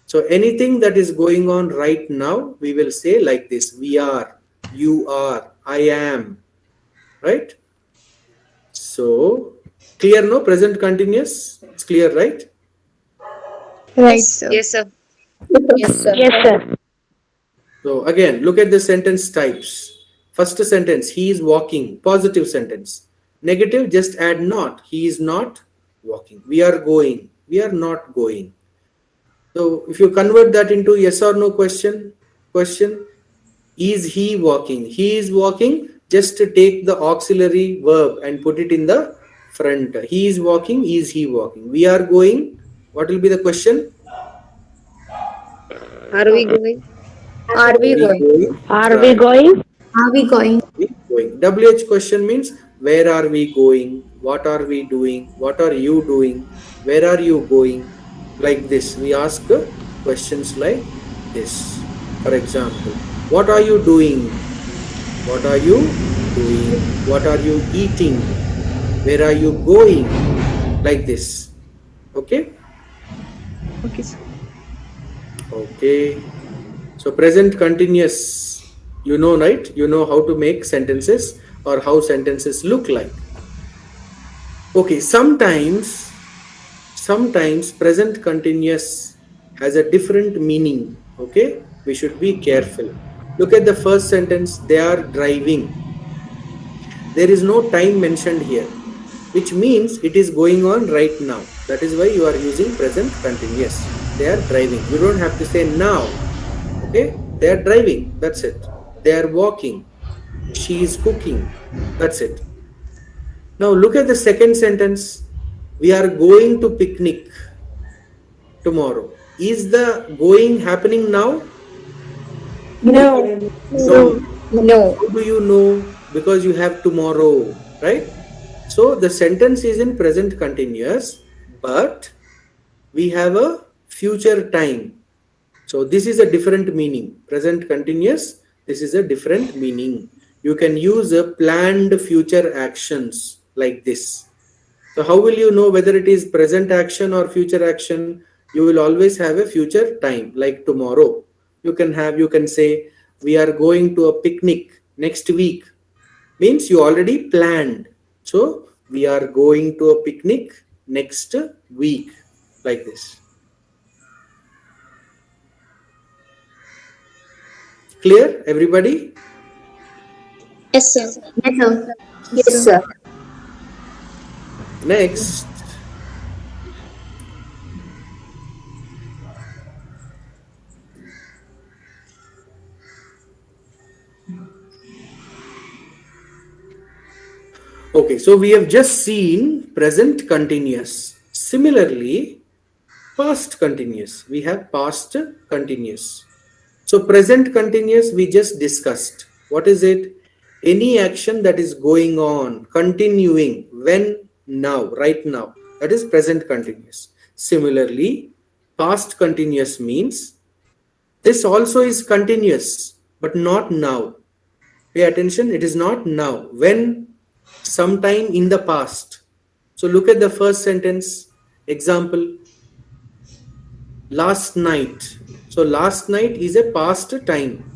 So anything that is going on right now, we will say like this. We are, you are, I am, right? So clear, no? Present continuous. It's clear, right? Right. Yes, sir. Yes, sir. Yes, sir. So again, look at the sentence types. First sentence, he is walking, positive sentence. Negative, just add not. He is not walking. We are going. We are not going. So if you convert that into yes or no question, is he walking? He is walking. Just take the auxiliary verb and put it in the front. He is walking. Is he walking? We are going. What will be the question? Are we going? Are Are we we going? going? Are we Right. going? Are we going? We going. WH question means where are we going? What are we doing? What are you doing? Where are you going? Like this. We ask questions like this. For example, what are you doing? What are you doing? What are you eating? Where are you going? Like this. Okay? Okay, sir. Okay. So present continuous, you know, right? You know how to make sentences or how sentences look like. Okay, sometimes present continuous has a different meaning. Okay, we should be careful. Look at the first sentence, they are driving. There is no time mentioned here, which means it is going on right now. That is why you are using present continuous. They are driving. You don't have to say now. Okay, they are driving. That's it. They are walking. She is cooking. That's it. Now look at the second sentence. We are going to picnic tomorrow. Is the going happening now? No. No. No. How do you know? Because you have tomorrow, right? So the sentence is in present continuous, but we have a future time. So this is a different meaning. Present continuous, this is a different meaning. You can use a planned future actions like this. So how will you know whether it is present action or future action? You will always have a future time like tomorrow. You can say we are going to a picnic next week. Means you already planned. So we are going to a picnic next week like this. Clear everybody? Yes, sir. Yes, sir. Yes, sir. Next, okay, so we have just seen present continuous. Similarly, past continuous. We have past continuous. So present continuous we just discussed. What is it? Any action that is going on, continuing, when, now, right now. That is present continuous. Similarly, past continuous means this also is continuous, but not now. Pay attention, it is not now. When? Sometime in the past. So look at the first sentence. Example, last night. So last night is a past time.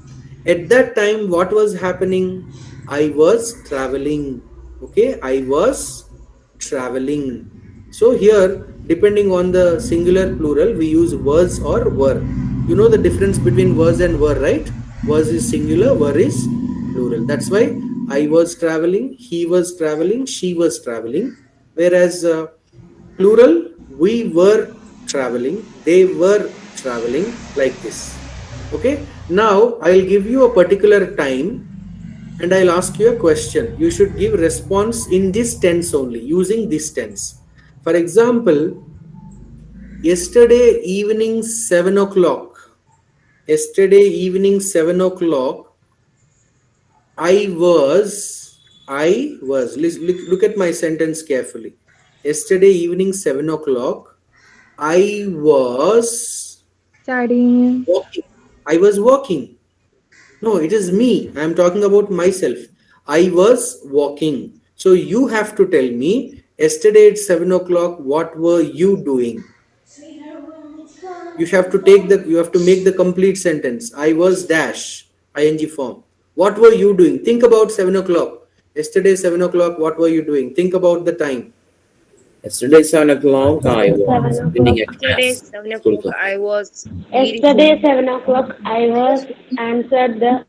At that time, what was happening? I was traveling. Okay, I was traveling. So here, depending on the singular plural, we use was or were. You know the difference between was and were, right? Was is singular, were is plural. That's why I was traveling, he was traveling, she was traveling. Whereas plural, we were traveling, they were traveling, like this. Okay. Now I'll give you a particular time and I'll ask you a question. You should give response in this tense only, using this tense. For example, yesterday evening 7 o'clock. Yesterday evening 7 o'clock, look at my sentence carefully. Yesterday evening 7 o'clock, I was Studying. walking. I was walking. No, it is me. I am talking about myself. I was walking. So you have to tell me yesterday at 7 o'clock, what were you doing? You have to make the complete sentence. I was dash, ing form. What were you doing? Think about 7 o'clock. Yesterday, 7 o'clock, what were you doing? Think about the time. Yesterday, 7 o'clock, I Yesterday, was 7 o'clock. attending a Yesterday, class, 7 school o'clock, class. I was reading. Yesterday, 7 o'clock, I was answered the.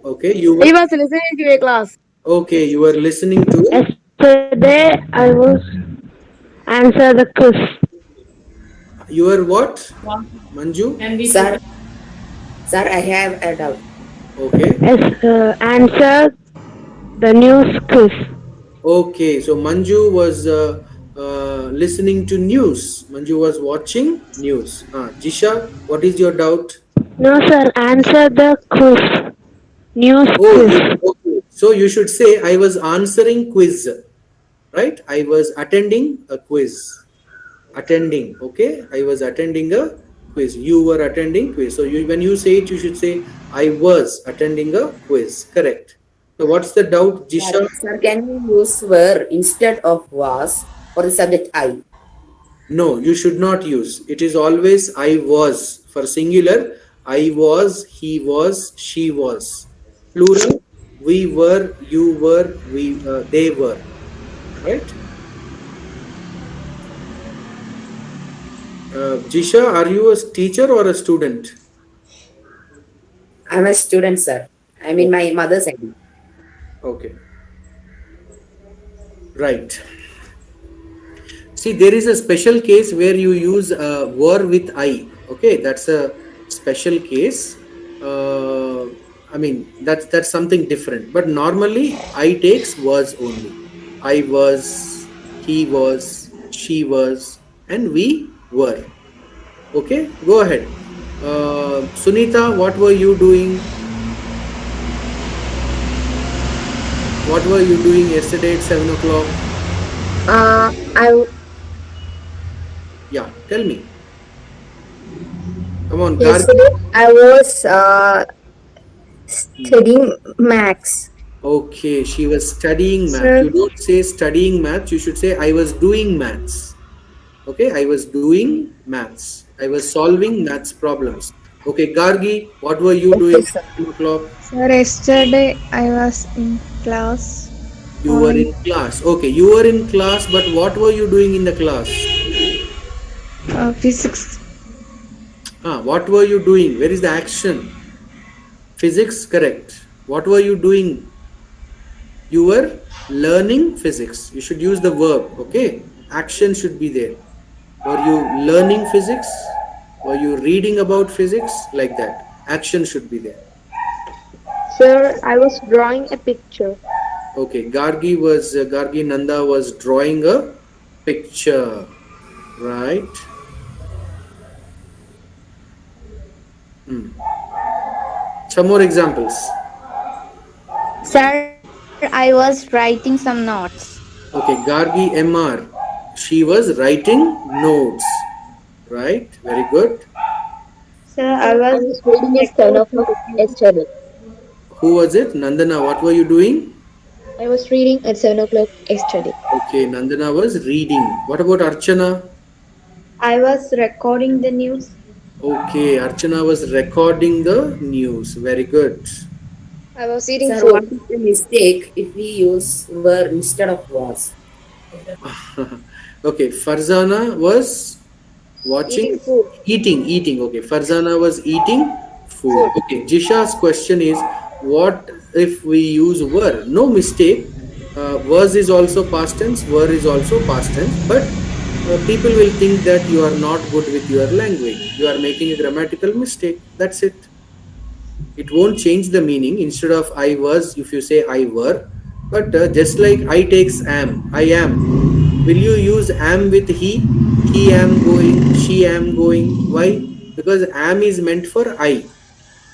Okay, you were He was listening to a class. okay, you were listening to. Yesterday, I was answered the quiz. You were what? Manju? And Sir, I have a doubt. Okay. Yes, answered the news quiz. Okay, so Manju was listening to news. Manju was watching news. Jisha, what is your doubt? No, sir, answered the quiz. News Oh, quiz. okay. So you should say I was answering quiz, right? I was attending a quiz. Attending, okay? I was attending a quiz. You were attending quiz. So when you say it, you should say I was attending a quiz. Correct. So what's the doubt, Jisha? Sir, can you use were instead of was for the subject I? No, you should not use. It is always I was. For singular, I was, he was, she was. Plural, we were, you were, they were. Right? Jisha, are you a teacher or a student? I'm a student, sir. I'm in my mother's ID. Okay. Right. See, there is a special case where you use were with I. Okay, that's a special case. That's something different. But normally, I takes was only. I was, he was, she was, and we were. Okay, go ahead. Sunita, what were you doing? What were you doing yesterday at 7 o'clock? I Yeah, tell me. Come on, yesterday I was Hmm. studying maths. Okay, she was studying math. Sir. You don't say studying maths, you should say I was doing maths. Okay, I was doing maths. I was solving maths problems. Okay, Gargi, what were you doing Okay, at sir. 7 o'clock? Sir, yesterday I was in class. You were in class. Okay, you were in class, but what were you doing in the class? Physics. What were you doing? Where is the action? Physics, correct. What were you doing? You were learning physics. You should use the verb, okay? Action should be there. Were you learning physics? Were you reading about physics? Like that. Action should be there. Sir, I was drawing a picture. Okay, Gargi Nanda was drawing a picture, right? Some more examples. Sir, I was writing some notes. Okay, Gargi MR. She was writing notes, right? Very good. Sir, I was reading at 7 o'clock yesterday. Who was it? Nandana, what were you doing? I was reading at 7 o'clock yesterday. Okay, Nandana was reading. What about Archana? I was recording the news. Okay, Archana was recording the news. Very good. I was eating Sir, food. what is the mistake if we use were instead of was? Okay, Farzana was Eating watching, food. eating. Okay, Farzana was eating food. Food. Okay, Jisha's question is, what if we use were? No mistake. Was is also past tense, were is also past tense, but people will think that you are not good with your language. You are making a grammatical mistake. That's it. It won't change the meaning. Instead of I was, if you say I were, but just like I takes am, I am. Will you use am with he? He am going, she am going. Why? Because am is meant for I,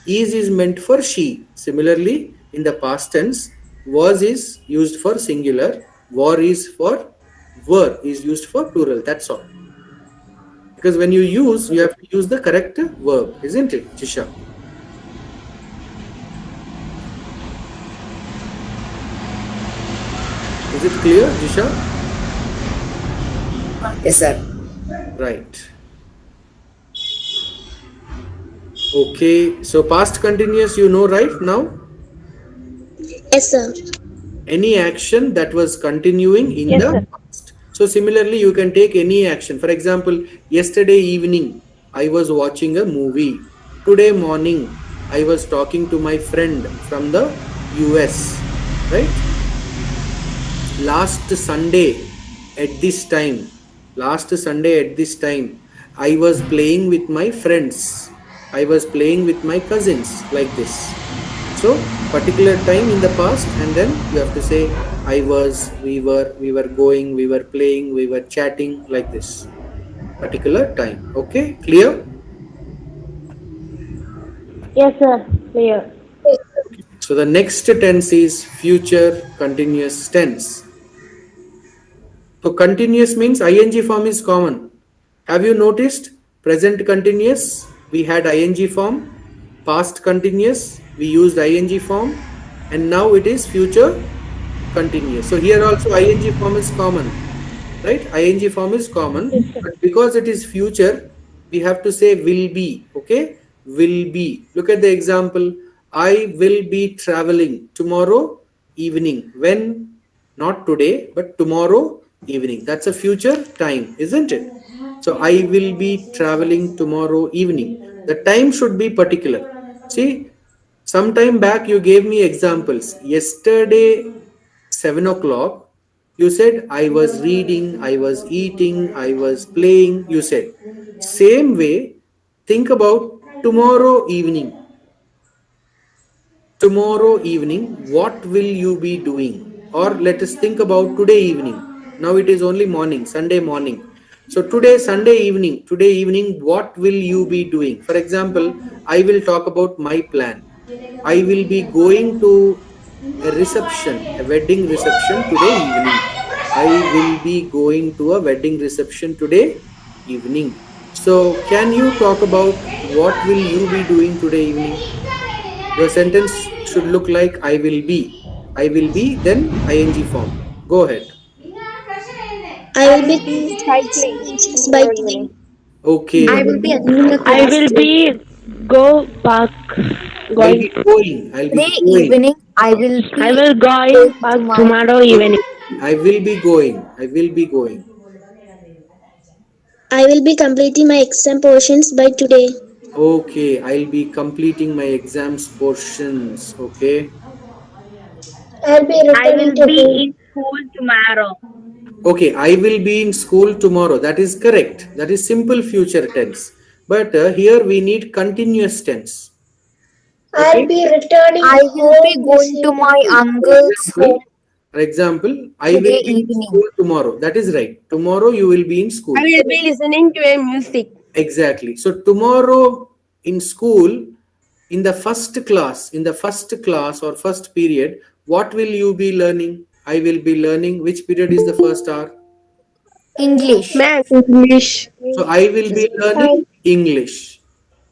is meant for she. Similarly, in the past tense, was is used for singular, were is for were is used for plural. That's all. Because when you use, you have to use the correct verb, isn't it, Jisha? Is it clear, Jisha? Yes, sir. Right. Okay. So past continuous, you know right now? Yes, sir. Any action that was continuing in Yes, the sir. past. So similarly, you can take any action. For example, yesterday evening, I was watching a movie. Today morning, I was talking to my friend from the US. Right? Last Sunday at this time, I was playing with my friends. I was playing with my cousins, like this. So particular time in the past, and then you have to say I was, we were going, we were playing, we were chatting, like this. Particular time. Okay, clear? Yes, sir. Clear. So the next tense is future continuous tense. So continuous means ing form is common. Have you noticed? Present continuous, we had ing form. Past continuous, we used ing form. And now it is future continuous. So here also ing form is common. Right? Ing form is common. But because it is future, we have to say will be. Okay? Will be. Look at the example. I will be traveling tomorrow evening. When? Not today, but tomorrow evening. That's a future time, isn't it? So I will be traveling tomorrow evening. The time should be particular. See, sometime back you gave me examples. Yesterday, 7 o'clock, you said I was reading, I was eating, I was playing. You said. Same way, think about tomorrow evening. Tomorrow evening, what will you be doing? Or let us think about today evening. Now it is only morning, Sunday morning. So today, today evening, what will you be doing? For example, I will talk about my plan. I will be going to a reception, a wedding reception today evening. I will be going to a wedding reception today evening. So can you talk about what will you be doing today evening? Your sentence should look like I will be. I will be, then ing form. Go ahead. I I will be will be cycling completing by tomorrow today. evening. I Okay. will be attending a I class will today. be go back I'll going. be going. I'll be Today going. evening, I will I be will going going to back my tomorrow evening. I will be going. I will be going. I will be completing my exam portions by today. Okay. I'll be completing my exams portions. Okay. I'll be I returning will to be home. in school tomorrow. Okay. I will be in school tomorrow. That is correct. That is simple future tense. But here we need continuous tense. I'll Okay. be returning I will be home this going to evening. my uncle's home For example, I will today be in evening. school tomorrow. That is right. Tomorrow you will be in school. I will be listening to a music. Exactly. So tomorrow in school, in the first class or first period, what will you be learning? I will be learning which period is the first hour. English. Math. English. So I will be I, learning English.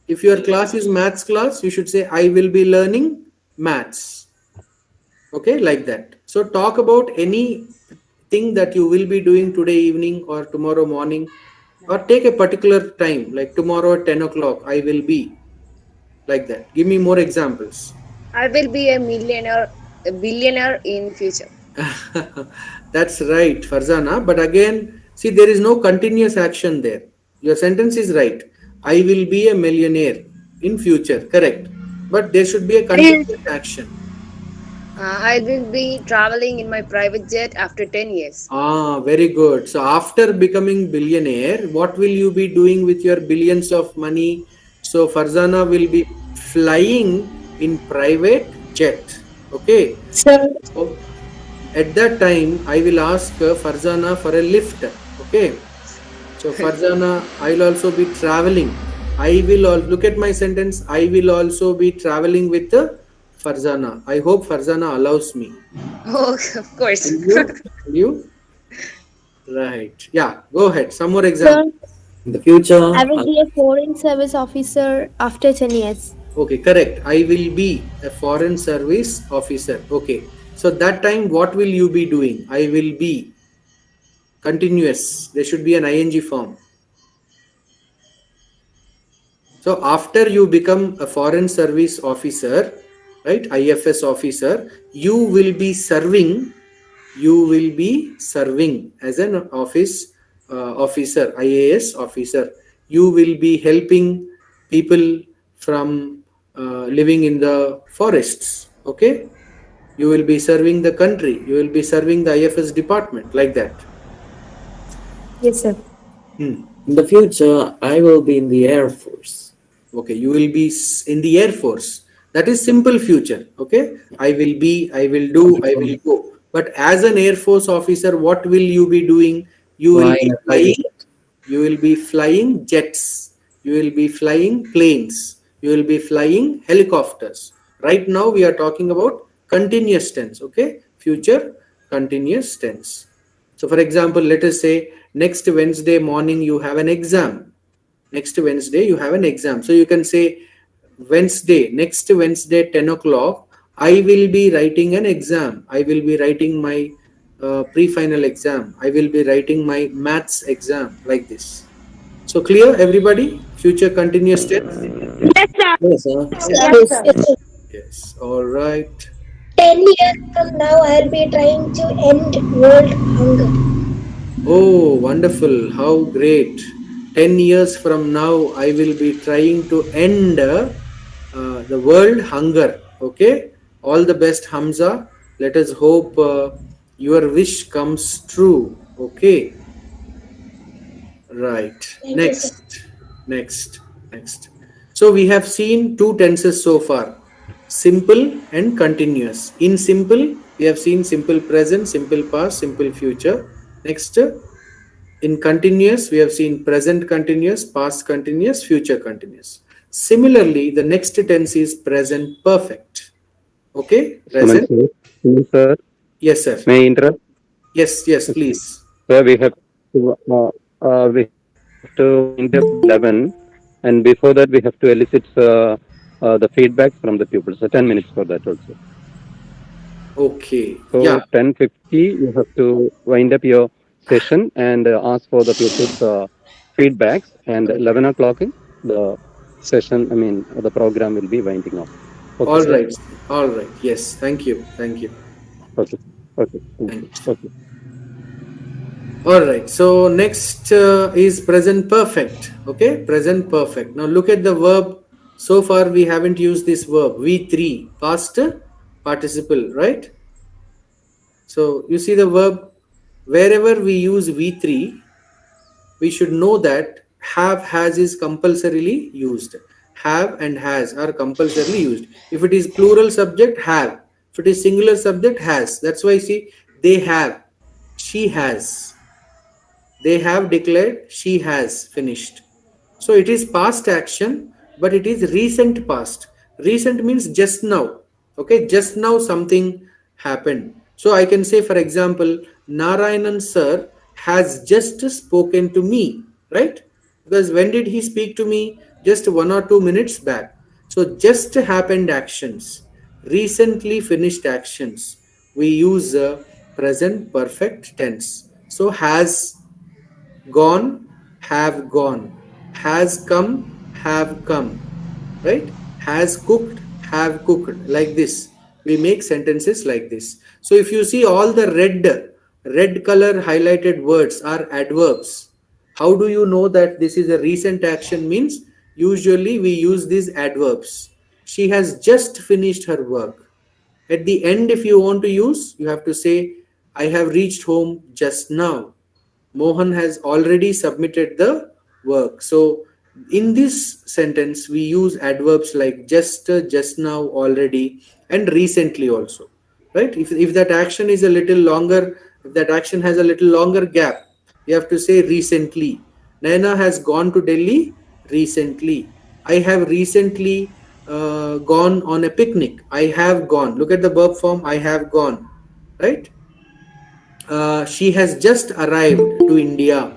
If your class is maths class, you should say I will be learning maths. Okay, like that. So talk about any thing that you will be doing today evening or tomorrow morning, or take a particular time like tomorrow at 10 o'clock I will be, like that. Give me more examples. I will be a millionaire, a billionaire in future. That's right, Farzana. But again, see, there is no continuous action there. Your sentence is right. I will be a millionaire in future. Correct. But there should be a continuous action. I will be traveling in my private jet after 10 years. Ah, very good. So after becoming billionaire, what will you be doing with your billions of money? So Farzana will be flying in private jet. Okay. Sir, So at that time, I will ask Farzana for a lift. Okay. So Farzana, I will also be traveling. Look at my sentence. I will also be traveling with Farzana. I hope Farzana allows me. Oh, of course. Will you? Will you? Right. Yeah. Go ahead. Some more sir, examples. In the future, I will be a foreign service officer after 10 years. Okay. Correct. I will be a foreign service officer. Okay. So that time, what will you be doing? I will be continuous. There should be an ing form. So after you become a foreign service officer, right, IFS officer, you will be serving as an officer, IAS officer. You will be helping people from living in the forests. Okay, you will be serving the country. You will be serving the IFS department, like that. Yes, sir. Hmm. in the future, I will be in the Air Force. Okay, you will be in the Air Force. That is simple future. Okay, I will be, I will do, I will go. But as an Air Force officer, what will you be doing? You will Flying be a fighter flying. jet. You will be flying jets. You will be flying planes. You will be flying helicopters. Right now, we are talking about continuous tense. Okay, future continuous tense. So, for example, let us say next Wednesday morning you have an exam. Next Wednesday you have an exam. So you can say next Wednesday 10 o'clock, I will be writing an exam. I will be writing my pre-final exam. I will be writing my maths exam, like this. So clear, everybody? Future continuous tense? yes, sir. Yes, sir. Yes, Yes, sir. yes, sir. Yes. All right. 10 years from now, I'll be trying to end world hunger. Oh, wonderful. How great. 10 years from now, I will be trying to end the world hunger. Okay. All the best, Hamza. Let us hope your wish comes true. Okay. Right. Thank you, sir. Next. So we have seen two tenses so far, simple and continuous. In simple, we have seen simple present, simple past, simple future. Next, in continuous, we have seen present continuous, past continuous, future continuous. Similarly, the next tense is present perfect. Okay, Suman present. sir, Suman sir, Yes, sir. may I interrupt? Yes, Okay. please. Sir, we have to wind up 11, and before that we have to elicit the feedback from the pupils. So 10 minutes for that also. Okay. So Yeah. 10:50, you have to wind up your session and ask for the pupils' feedbacks. And 11 o'clock, the session, the program will be winding up. Okay, All sir. right. All right. Yes. Thank you. Thank you. Okay. Okay. Thank you. Thanks. Okay. All right. So next is present perfect. Okay. Present perfect. Now look at the verb. So far we haven't used this verb. V3. Past participle. Right. So you see the verb. Wherever we use V3, we should know that have, has is compulsorily used. Have and has are compulsorily used. If it is plural subject, have. If it is singular subject, has. That's why see, they have, she has. They have declared, she has finished. So it is past action, but it is recent past. Recent means just now. Okay, just now something happened. So I can say, for example, Narayanan sir has just spoken to me, right? Because when did he speak to me? Just 1 or 2 minutes back. So just happened actions, recently finished actions. We use present perfect tense. So has gone, have gone, has come, have come, right? Has cooked, have cooked, like this. We make sentences like this. So if you see all the red color highlighted words are adverbs. How do you know that this is a recent action? Means usually we use these adverbs. She has just finished her work. At the end, if you want to use, you have to say, I have reached home just now. Mohan has already submitted the work. So, in this sentence, we use adverbs like just now, already, and recently also. Right? If that action is a little longer, if that action has a little longer gap, you have to say recently. Naina has gone to Delhi recently. I have recently gone on a picnic. I have gone. Look at the verb form. I have gone. Right? She has just arrived to India.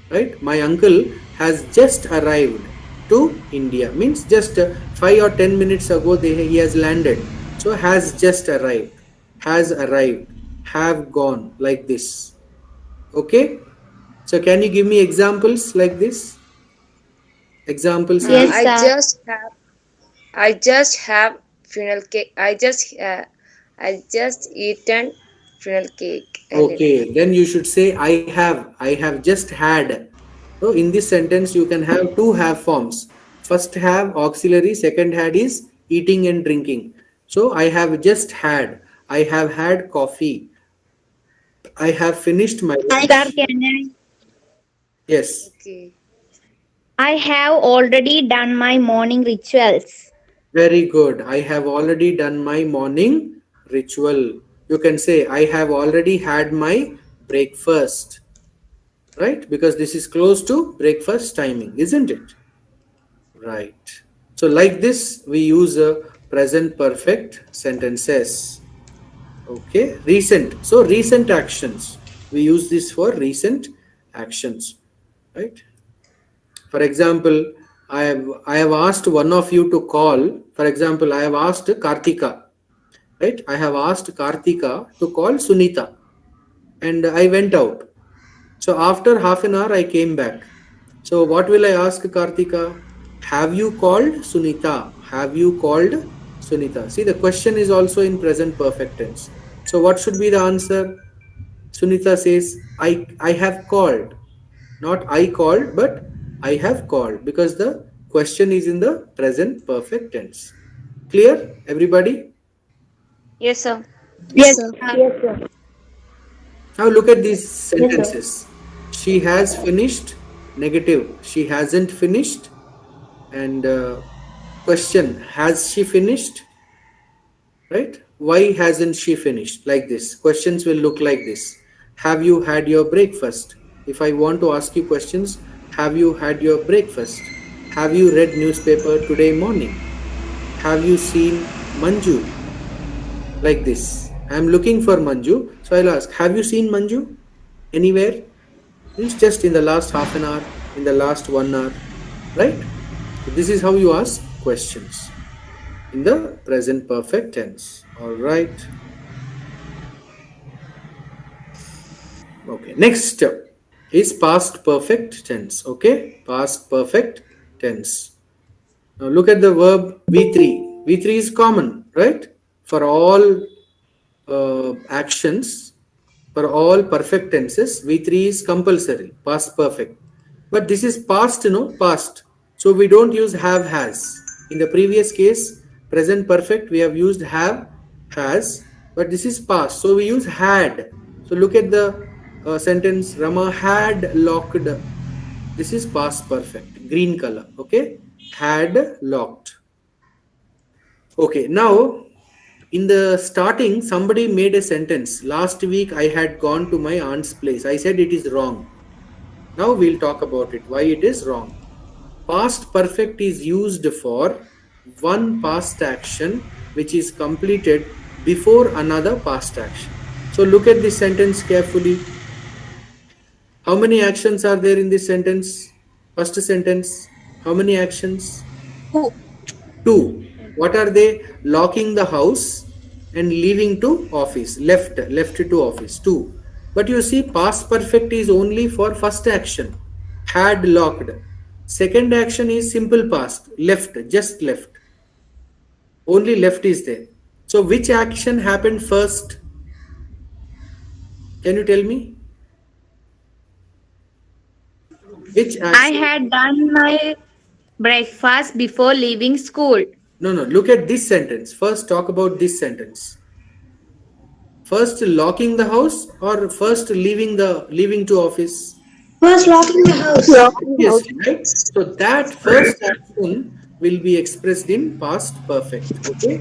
Right? My uncle has just arrived to India. Means just 5 or 10 minutes ago he has landed. So has just arrived. Has arrived. Have gone. Like this. Okay? So can you give me examples like this? Examples in Yes, this? I sir. just have funnel cake. I just eaten funnel cake earlier. Okay, then you should say I have just had. So in this sentence you can have two have forms. First have auxiliary, second had is eating and drinking. So I have just had. I have had coffee. I have finished my Sir, lunch. can I? Yes, Okay. I have already done my morning rituals. very good. I have already done my morning ritual. You can say I have already had my breakfast. Right? Because this is close to breakfast timing, isn't it? Right. So, like this, we use a present perfect sentences. Okay. Recent. So, recent actions. We use this for recent actions. Right. For example, I have asked one of you to call. For example, I have asked Kartika. Right. I have asked Kartika to call Sunita, and I went out. So after half an hour, I came back. So what will I ask Kartika? Have you called Sunita? Have you called Sunita? See, the question is also in present perfect tense. So what should be the answer? Sunita says, I have called. Not I called, but I have called because the question is in the present perfect tense. Clear, everybody? Yes, sir. Yes, Yes, sir. sir. Now look at these Yes, sir. sentences. She has finished, negative. She hasn't finished, and question, has she finished? Right? Why hasn't she finished? Like this. Questions will look like this. Have you had your breakfast? If I want to ask you questions, have you had your breakfast? Have you read newspaper today morning? Have you seen Manju? Like this. I am looking for Manju, so I'll ask, have you seen Manju anywhere? It's just in the last half an hour, in the last 1 hour, right? So this is how you ask questions in the present perfect tense. All right. Okay. Next step is past perfect tense. Okay, past perfect tense. Now look at the verb V3. V3 is common, right? For all actions, for all perfect tenses, V3 is compulsory, past perfect. But this is past, past. So we don't use have, has. In the previous case, present perfect, we have used have, has, but this is past. So we use had. So look at the sentence, Rama had locked. This is past perfect, green color, okay? Had locked. Okay, now in the starting, somebody made a sentence. Last week I had gone to my aunt's place. I said it is wrong. Now we'll talk about it, why it is wrong. Past perfect is used for one past action which is completed before another past action. So look at this sentence carefully. How many actions are there in this sentence? First sentence. How many actions? Two. What are they? Locking the house and leaving to office. Left to office. Two. But you see, past perfect is only for first action. Had locked. Second action is simple past. Left. Just left. Only left is there. So which action happened first? Can you tell me? Which I action? had done my breakfast before leaving school. No, no. Look at this sentence. First, talk about this sentence. First, locking the house or first leaving to office? First locking the house. Obviously, right? So that first action will be expressed in past perfect. Okay.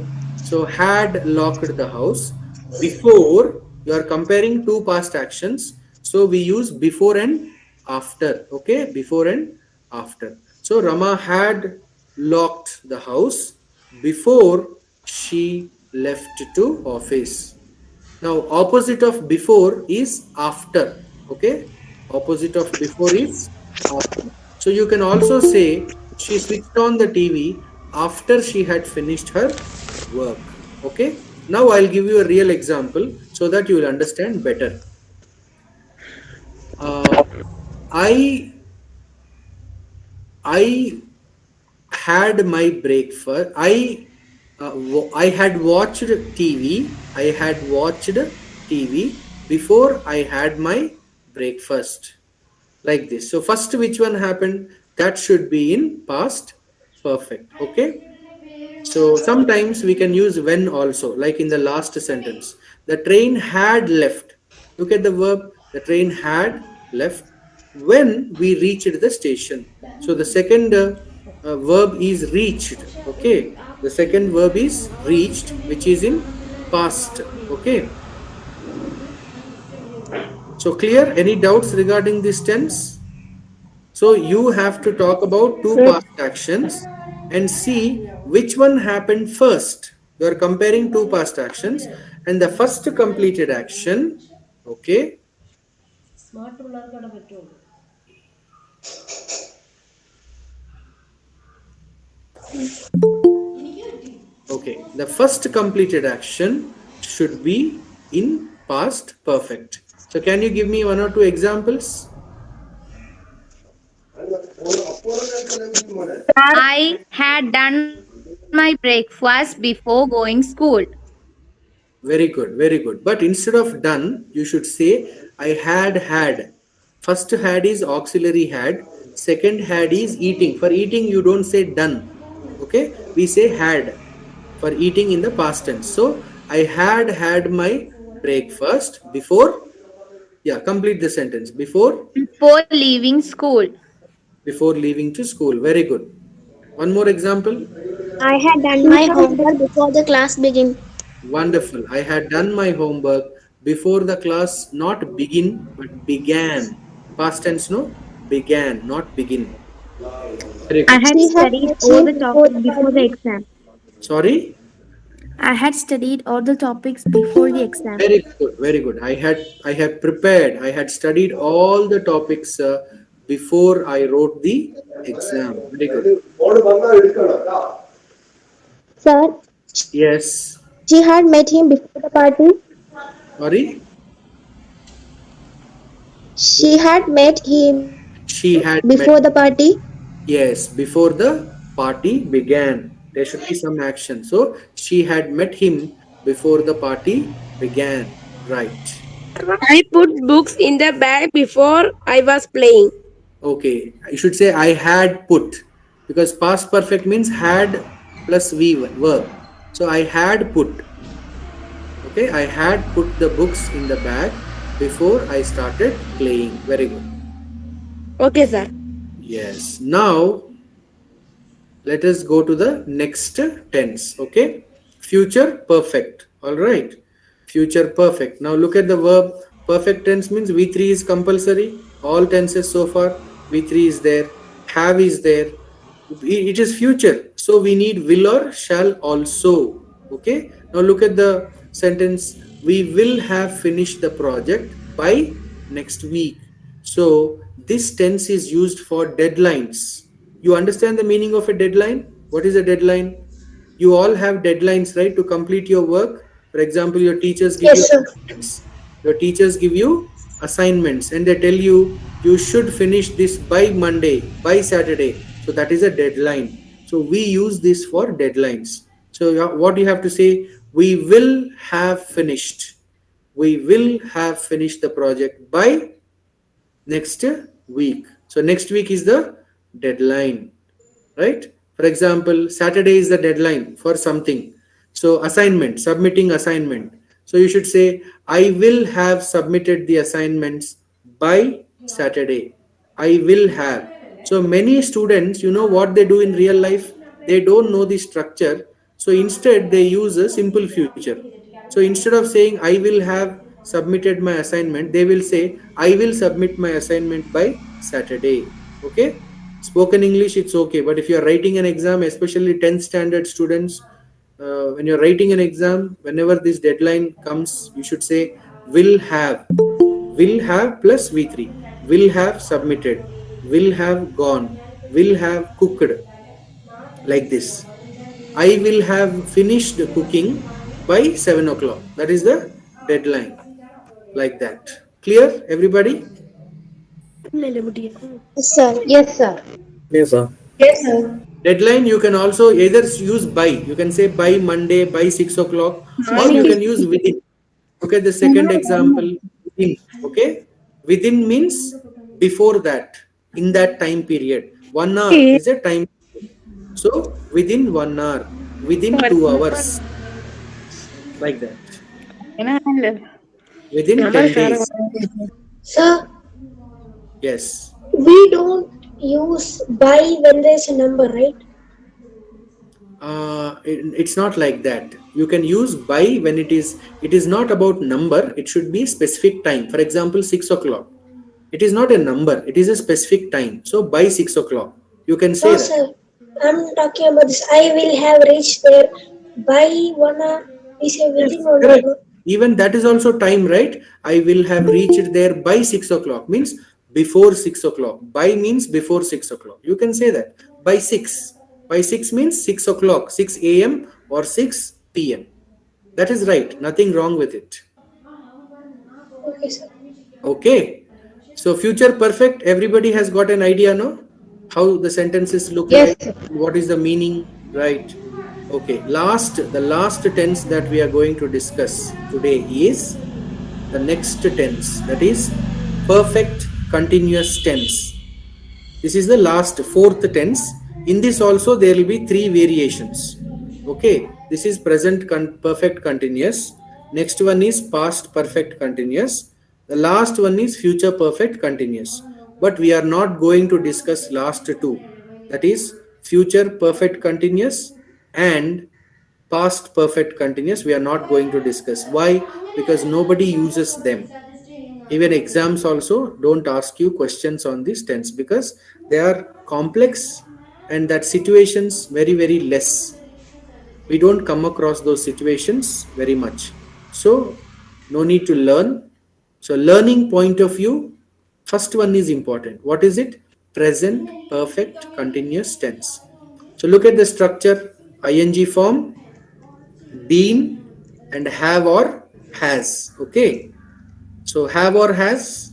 So had locked the house. Before, you are comparing two past actions. So we use before and after. Okay. Before and after. So Rama had locked the house before she left to office. Now, opposite of before is after. Okay, opposite of before is after. So you can also say she switched on the TV after she had finished her work. Okay. Now I'll give you a real example so that you will understand better. Uh, I I had my breakfast. I had watched TV. I had watched TV before I had my breakfast. Like this. So first, which one happened? That should be in past perfect. Okay. So sometimes we can use when also, like in the last sentence. The train had left. Look at the verb. The train had left when we reached the station. So the second verb is reached. Okay. The second verb is reached, which is in past. Okay. So clear? Any doubts regarding this tense? So you have to talk about two past actions and see which one happened first. You are comparing two past actions and the first completed action, okay, okay, the first completed action should be in past perfect. So can you give me one or two examples? I had done my breakfast before going school. Very good, very good. But instead of done, you should say I had had. First had is auxiliary had. Second had is eating. For eating, you don't say done. Okay, we say had for eating in the past tense. So I had my breakfast before. Yeah, complete the sentence. Before leaving school. Before leaving to school. Very good. One more example. I had done my homework before the class began. Wonderful. I had done my homework before the class not begin but began. Past tense, no? Began, not begin. Very I good. had She had studied met all him the before topics the before the party. exam. Sorry? I had studied all the topics before the exam. Very good, very good. I had prepared, I had studied all the topics before I wrote the exam. Very good. Sir, Yes. she had met him before the party. Sorry? She had met him She had before met. the party. Yes, before the party began. There should be some action. So she had met him before the party began. Right. I put books in the bag before I was playing. Okay. I should say I had put because past perfect means had plus verb. So I had put. Okay. I had put the books in the bag before I started playing. Very good. Okay, sir. Yes. Now let us go to the next tense. Okay. Future perfect. All right. Future perfect. Now look at the verb. Perfect tense means V3 is compulsory. All tenses so far. V3 is there. Have is there. It is future. So we need will or shall also. Okay. Now look at the sentence. We will have finished the project by next week. So this tense is used for deadlines. You understand the meaning of a deadline? What is a deadline? You all have deadlines, right, to complete your work. For example, your teachers give you Yes, sir. assignments. Your teachers give you assignments and they tell you you should finish this by Monday, by Saturday. So that is a deadline. So we use this for deadlines. So what you have to say, We will have finished. We will have finished the project by next week. So next week is the deadline, right? For example, Saturday is the deadline for something. So assignment, submitting assignment. So you should say, I will have submitted the assignments by Saturday. I will have. So many students, you know what they do in real life? They don't know the structure. So instead, they use a simple future. So instead of saying, I will have submitted my assignment, they will say, I will submit my assignment by Saturday. Okay? Spoken English, it's okay. But if you are writing an exam, especially 10th standard students, when you're writing an exam, whenever this deadline comes, you should say, will have plus V3, will have submitted, will have gone, will have cooked, like this. I will have finished cooking by 7 o'clock. That is the deadline, like that. Clear, everybody? Yes, sir. Yes, sir. Yes, sir. Yes, sir. Deadline you can also either use by, you can say by Monday by 6 o'clock, or you can use within. Look at the second example, within. Okay, within means before that, in that time period. 1 hour is a time period. So within 1 hour, within 2 hours, like that. Within 10 days. Sir, Yes. we don't use by when there's a number, right? It's not like that. You can use by when it is not about number, it should be specific time. For example, 6 o'clock, it is not a number, it is a specific time. So by 6 o'clock you can say No, that. sir. I'm talking about this. I will have reached there by 1 hour. We say Yes, within 1 hour. correct. Even that is also time, right? I will have reached there by 6 o'clock means before 6 o'clock. By means before 6 o'clock. You can say that. By 6. By 6 means 6 o'clock, 6 a.m. or 6 p.m. That is right. Nothing wrong with it. Okay, sir. Okay. So future perfect, everybody has got an idea, no? How the sentences look Yes, like, what is the meaning, right? Okay. The last tense that we are going to discuss today is the next tense, that is perfect continuous tense. This is the last fourth tense. In this also there will be three variations. Okay, this is present perfect continuous. Next one is past perfect continuous. The last one is future perfect continuous. But we are not going to discuss last two. That is future perfect continuous and past perfect continuous. We are not going to discuss. Why? Because nobody uses them. Even exams also don't ask you questions on this tense because they are complex, and that situations very very less. We don't come across those situations very much, so no need to learn. So learning point of view, first one is important. What is it? Present perfect continuous tense. So look at the structure: ing form, been, and have or has. Okay, so have or has,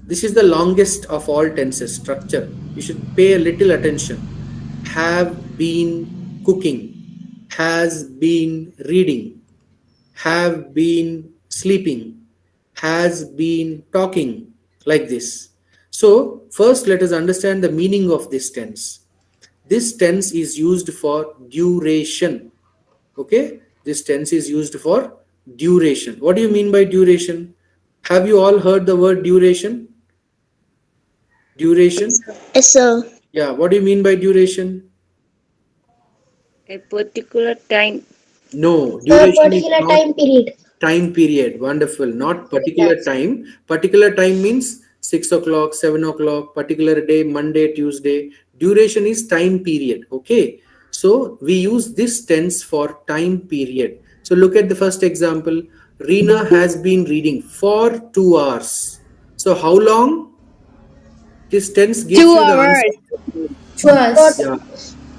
this is the longest of all tenses structure. You should pay a little attention. Have been cooking, has been reading, have been sleeping, has been talking, like this. So first let us understand the meaning of this tense. This tense is used for duration. Okay, this tense is used for duration. What do you mean by duration? Have you all heard the word duration? Duration? yes, sir. Yeah, what do you mean by duration? A particular time. No, A duration is particular not time period. time period. Wonderful. Not particular Yes. time. Particular time means 6 o'clock, 7 o'clock, particular day, Monday, Tuesday. Duration is time period. Okay. So we use this tense for time period. So look at the first example. Reena has been reading for 2 hours. So how long? This tense gives Two you the answer. hours. Twas. Yeah.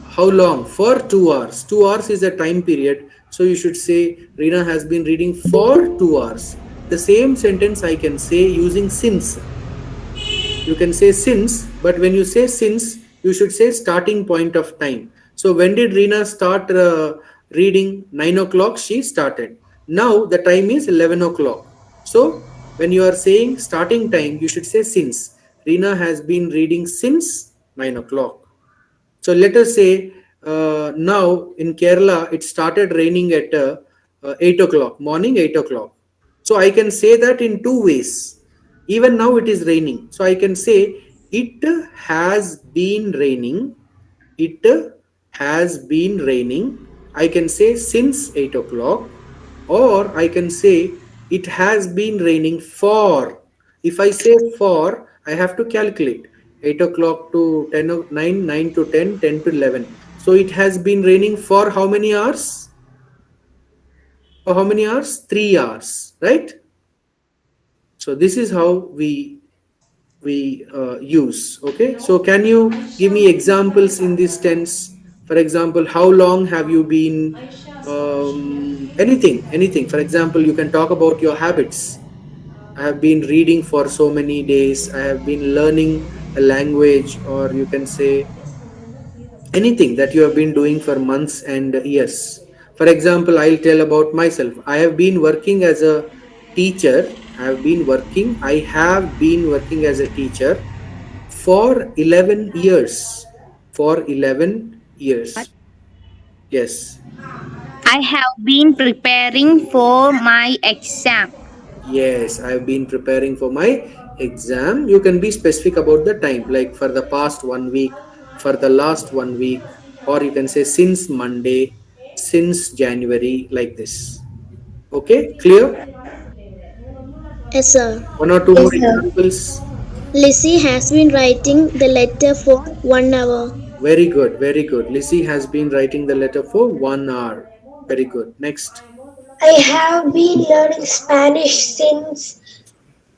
How long? For 2 hours. 2 hours is a time period. So you should say Reena has been reading for 2 hours. The same sentence I can say using since. You can say since, but when you say since, you should say starting point of time. So when did Reena start reading 9 o'clock she started. Now the time is 11 o'clock. So when you are saying starting time, you should say since. Rina has been reading since 9 o'clock. So let us say now in Kerala it started raining at 8 o'clock, morning 8 o'clock. So I can say that in two ways. Even now it is raining. So I can say it has been raining. It has been raining. I can say since 8 o'clock, or I can say it has been raining for. If I say for, I have to calculate 8 o'clock to 10 9, 9 to 10, 10 to 11. So it has been raining for how many hours? For how many hours? 3 hours, right? So this is how we use. Okay, so can you give me examples in this tense? For example, how long have you been anything. For example, you can talk about your habits. I have been reading for so many days. I have been learning a language, or you can say anything that you have been doing for months and years. For example, I'll tell about myself. I have been working as a teacher. I have been working as a teacher for 11 years. For 11 years. Yes. I have been preparing for my exam. Yes, I've been preparing for my exam. You can be specific about the time, like for the past 1 week, for the last 1 week, or you can say since Monday, since January, like this. Okay, clear? Yes, sir. One or two more Yes, sir. examples. Lizzie has been writing the letter for 1 hour. Very good, very good. Lizzie has been writing the letter for 1 hour. Very good. Next. I have been learning Spanish since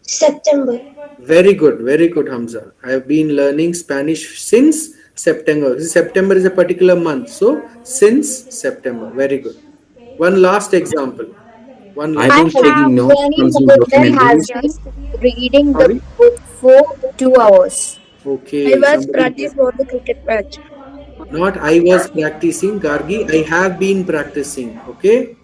September. Very good, Hamza. I have been learning Spanish since September. September is a particular month, so since September. Very good. One last example. One I've I been last. have taking notes from been some Nithan has documentaries. been reading the Sorry. book for 2 hours. I Okay, was somebody. practicing for the cricket match. Not I was practicing, Gargi. I have been practicing. Okay,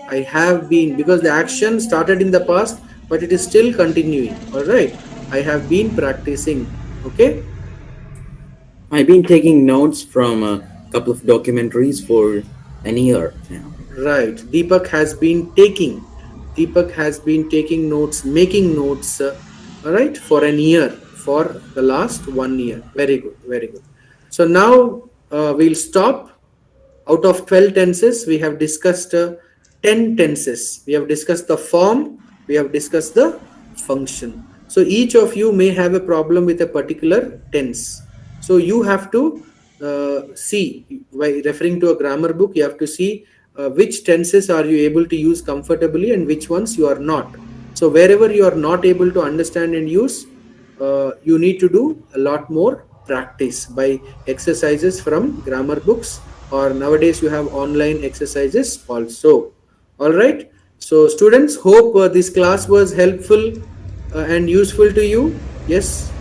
I have been, because the action started in the past, but it is still continuing. All right. I have been practicing. Okay. I've been taking notes from a couple of documentaries for an year now. Right. Deepak has been taking notes, making notes, all right, for an year, for the last 1 year. Very good. Very good. So now we'll stop. Out of 12 tenses, we have discussed 10 tenses. We have discussed the form, we have discussed the function. So each of you may have a problem with a particular tense. So you have to see, by referring to a grammar book, you have to see which tenses are you able to use comfortably and which ones you are not. So wherever you are not able to understand and use, you need to do a lot more practice by exercises from grammar books, or nowadays you have online exercises also. All right, so students, hope this class was helpful and useful to you. Yes.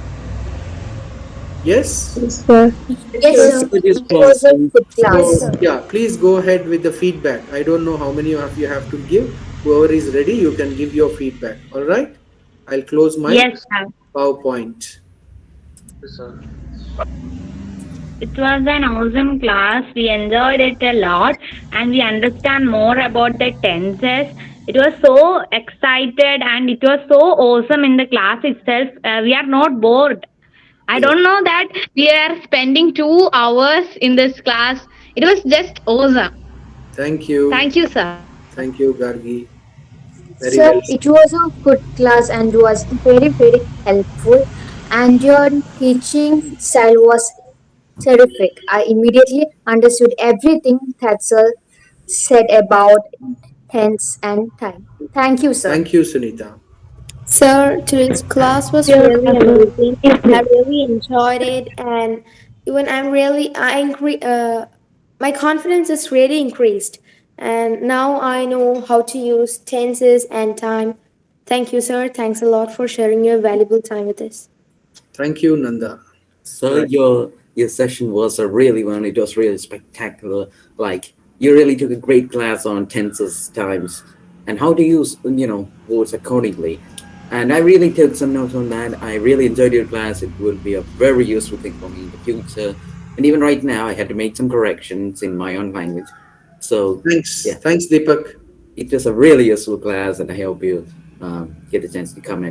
Yes. Yes, sir. Yes, Yes, sir. sir. Just It was a crossing. good So class. yeah, please go ahead with the feedback. I don't know how many of you have to give. Whoever is ready, you can give your feedback. All right, I'll close my Yes, sir. PowerPoint. It was an awesome class. We enjoyed it a lot and we understand more about the tenses. It was so excited and it was so awesome in the class itself. We are not bored. I Yeah. don't know that we are spending 2 hours in this class. It was just awesome. Thank you. Thank you, sir. Thank you, Gargi. Very Sir, well said. it was a good class and was very, very helpful. And your teaching style was terrific. I immediately understood everything that sir said about tense and time. Thank you, sir. Thank you, Sunita. Sir, today's class was Your really class was amazing. I amazing. really enjoyed it, and even I'm really angry. My confidence is really increased, and now I know how to use tenses and time. Thank you, sir. Thanks a lot for sharing your valuable time with us. Thank you, Nanda. So Right. your session was a really one. It was really spectacular. Like You really took a great class on tenses, times, and how to use, words accordingly. And I really took some notes on that. I really enjoyed your class. It will be a very useful thing for me in the future. And even right now, I had to make some corrections in my own language. So, Thanks. yeah, Thanks, Deepak. it was a really useful class, and I hope you get a chance to come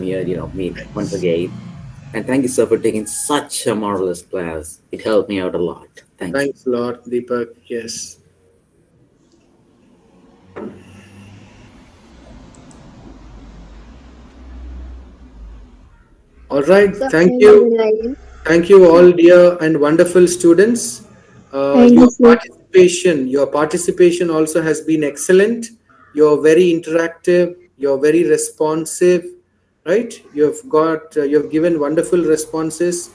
here, meet once again. And thank you, sir, for taking such a marvelous class. It helped me out a lot. Thank you. Thanks a lot, Deepak. Yes. All right. So, Thank thank you. you, Ryan. Thank you, all dear and wonderful students. Thank you, sir. Your participation also has been excellent. You're very interactive. You're very responsive, right? You've given wonderful responses.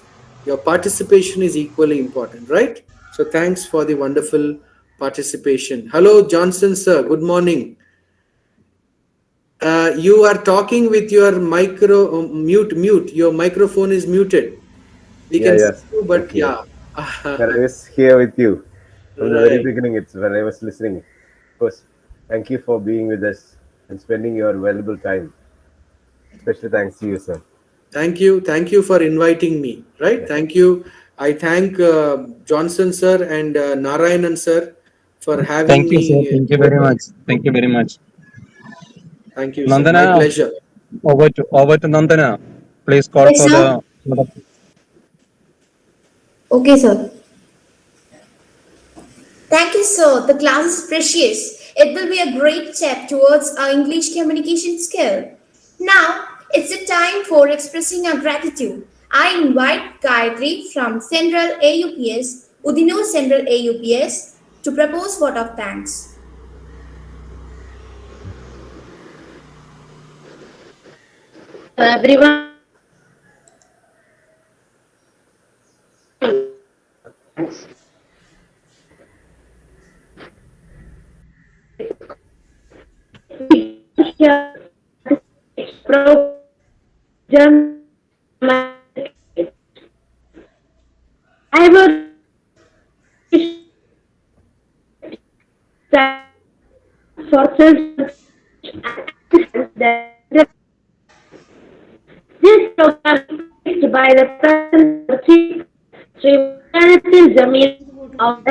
Your participation is equally important, right? So thanks for the wonderful participation. Hello, Johnson sir. Good morning. You are talking with your mute. Your microphone is muted. We Yeah, can see yes. you, but Thank you. yeah. Well, I was here with you from the very Right. beginning. It's when I was listening. First, thank you for being with us and spending your valuable time. Special thanks to you, sir. Thank you. Thank you for inviting me. Right. Yeah. Thank you. I thank Johnson sir and Narayanan sir for having Thank you, sir. me. Thank you very much. Thank you very much. Thank you, sir. My Nandana, pleasure. over to Nandana. Please call Yes, for sir. the. Okay, sir. Thank you, sir. The class is precious. It will be a great step towards our English communication skill. Now, it's the time for expressing our gratitude. I invite Gayatri from Central AUPS, Udino Central AUPS, to propose vote of thanks. Everyone, I would for this program is by the present Chief Sri Jamil of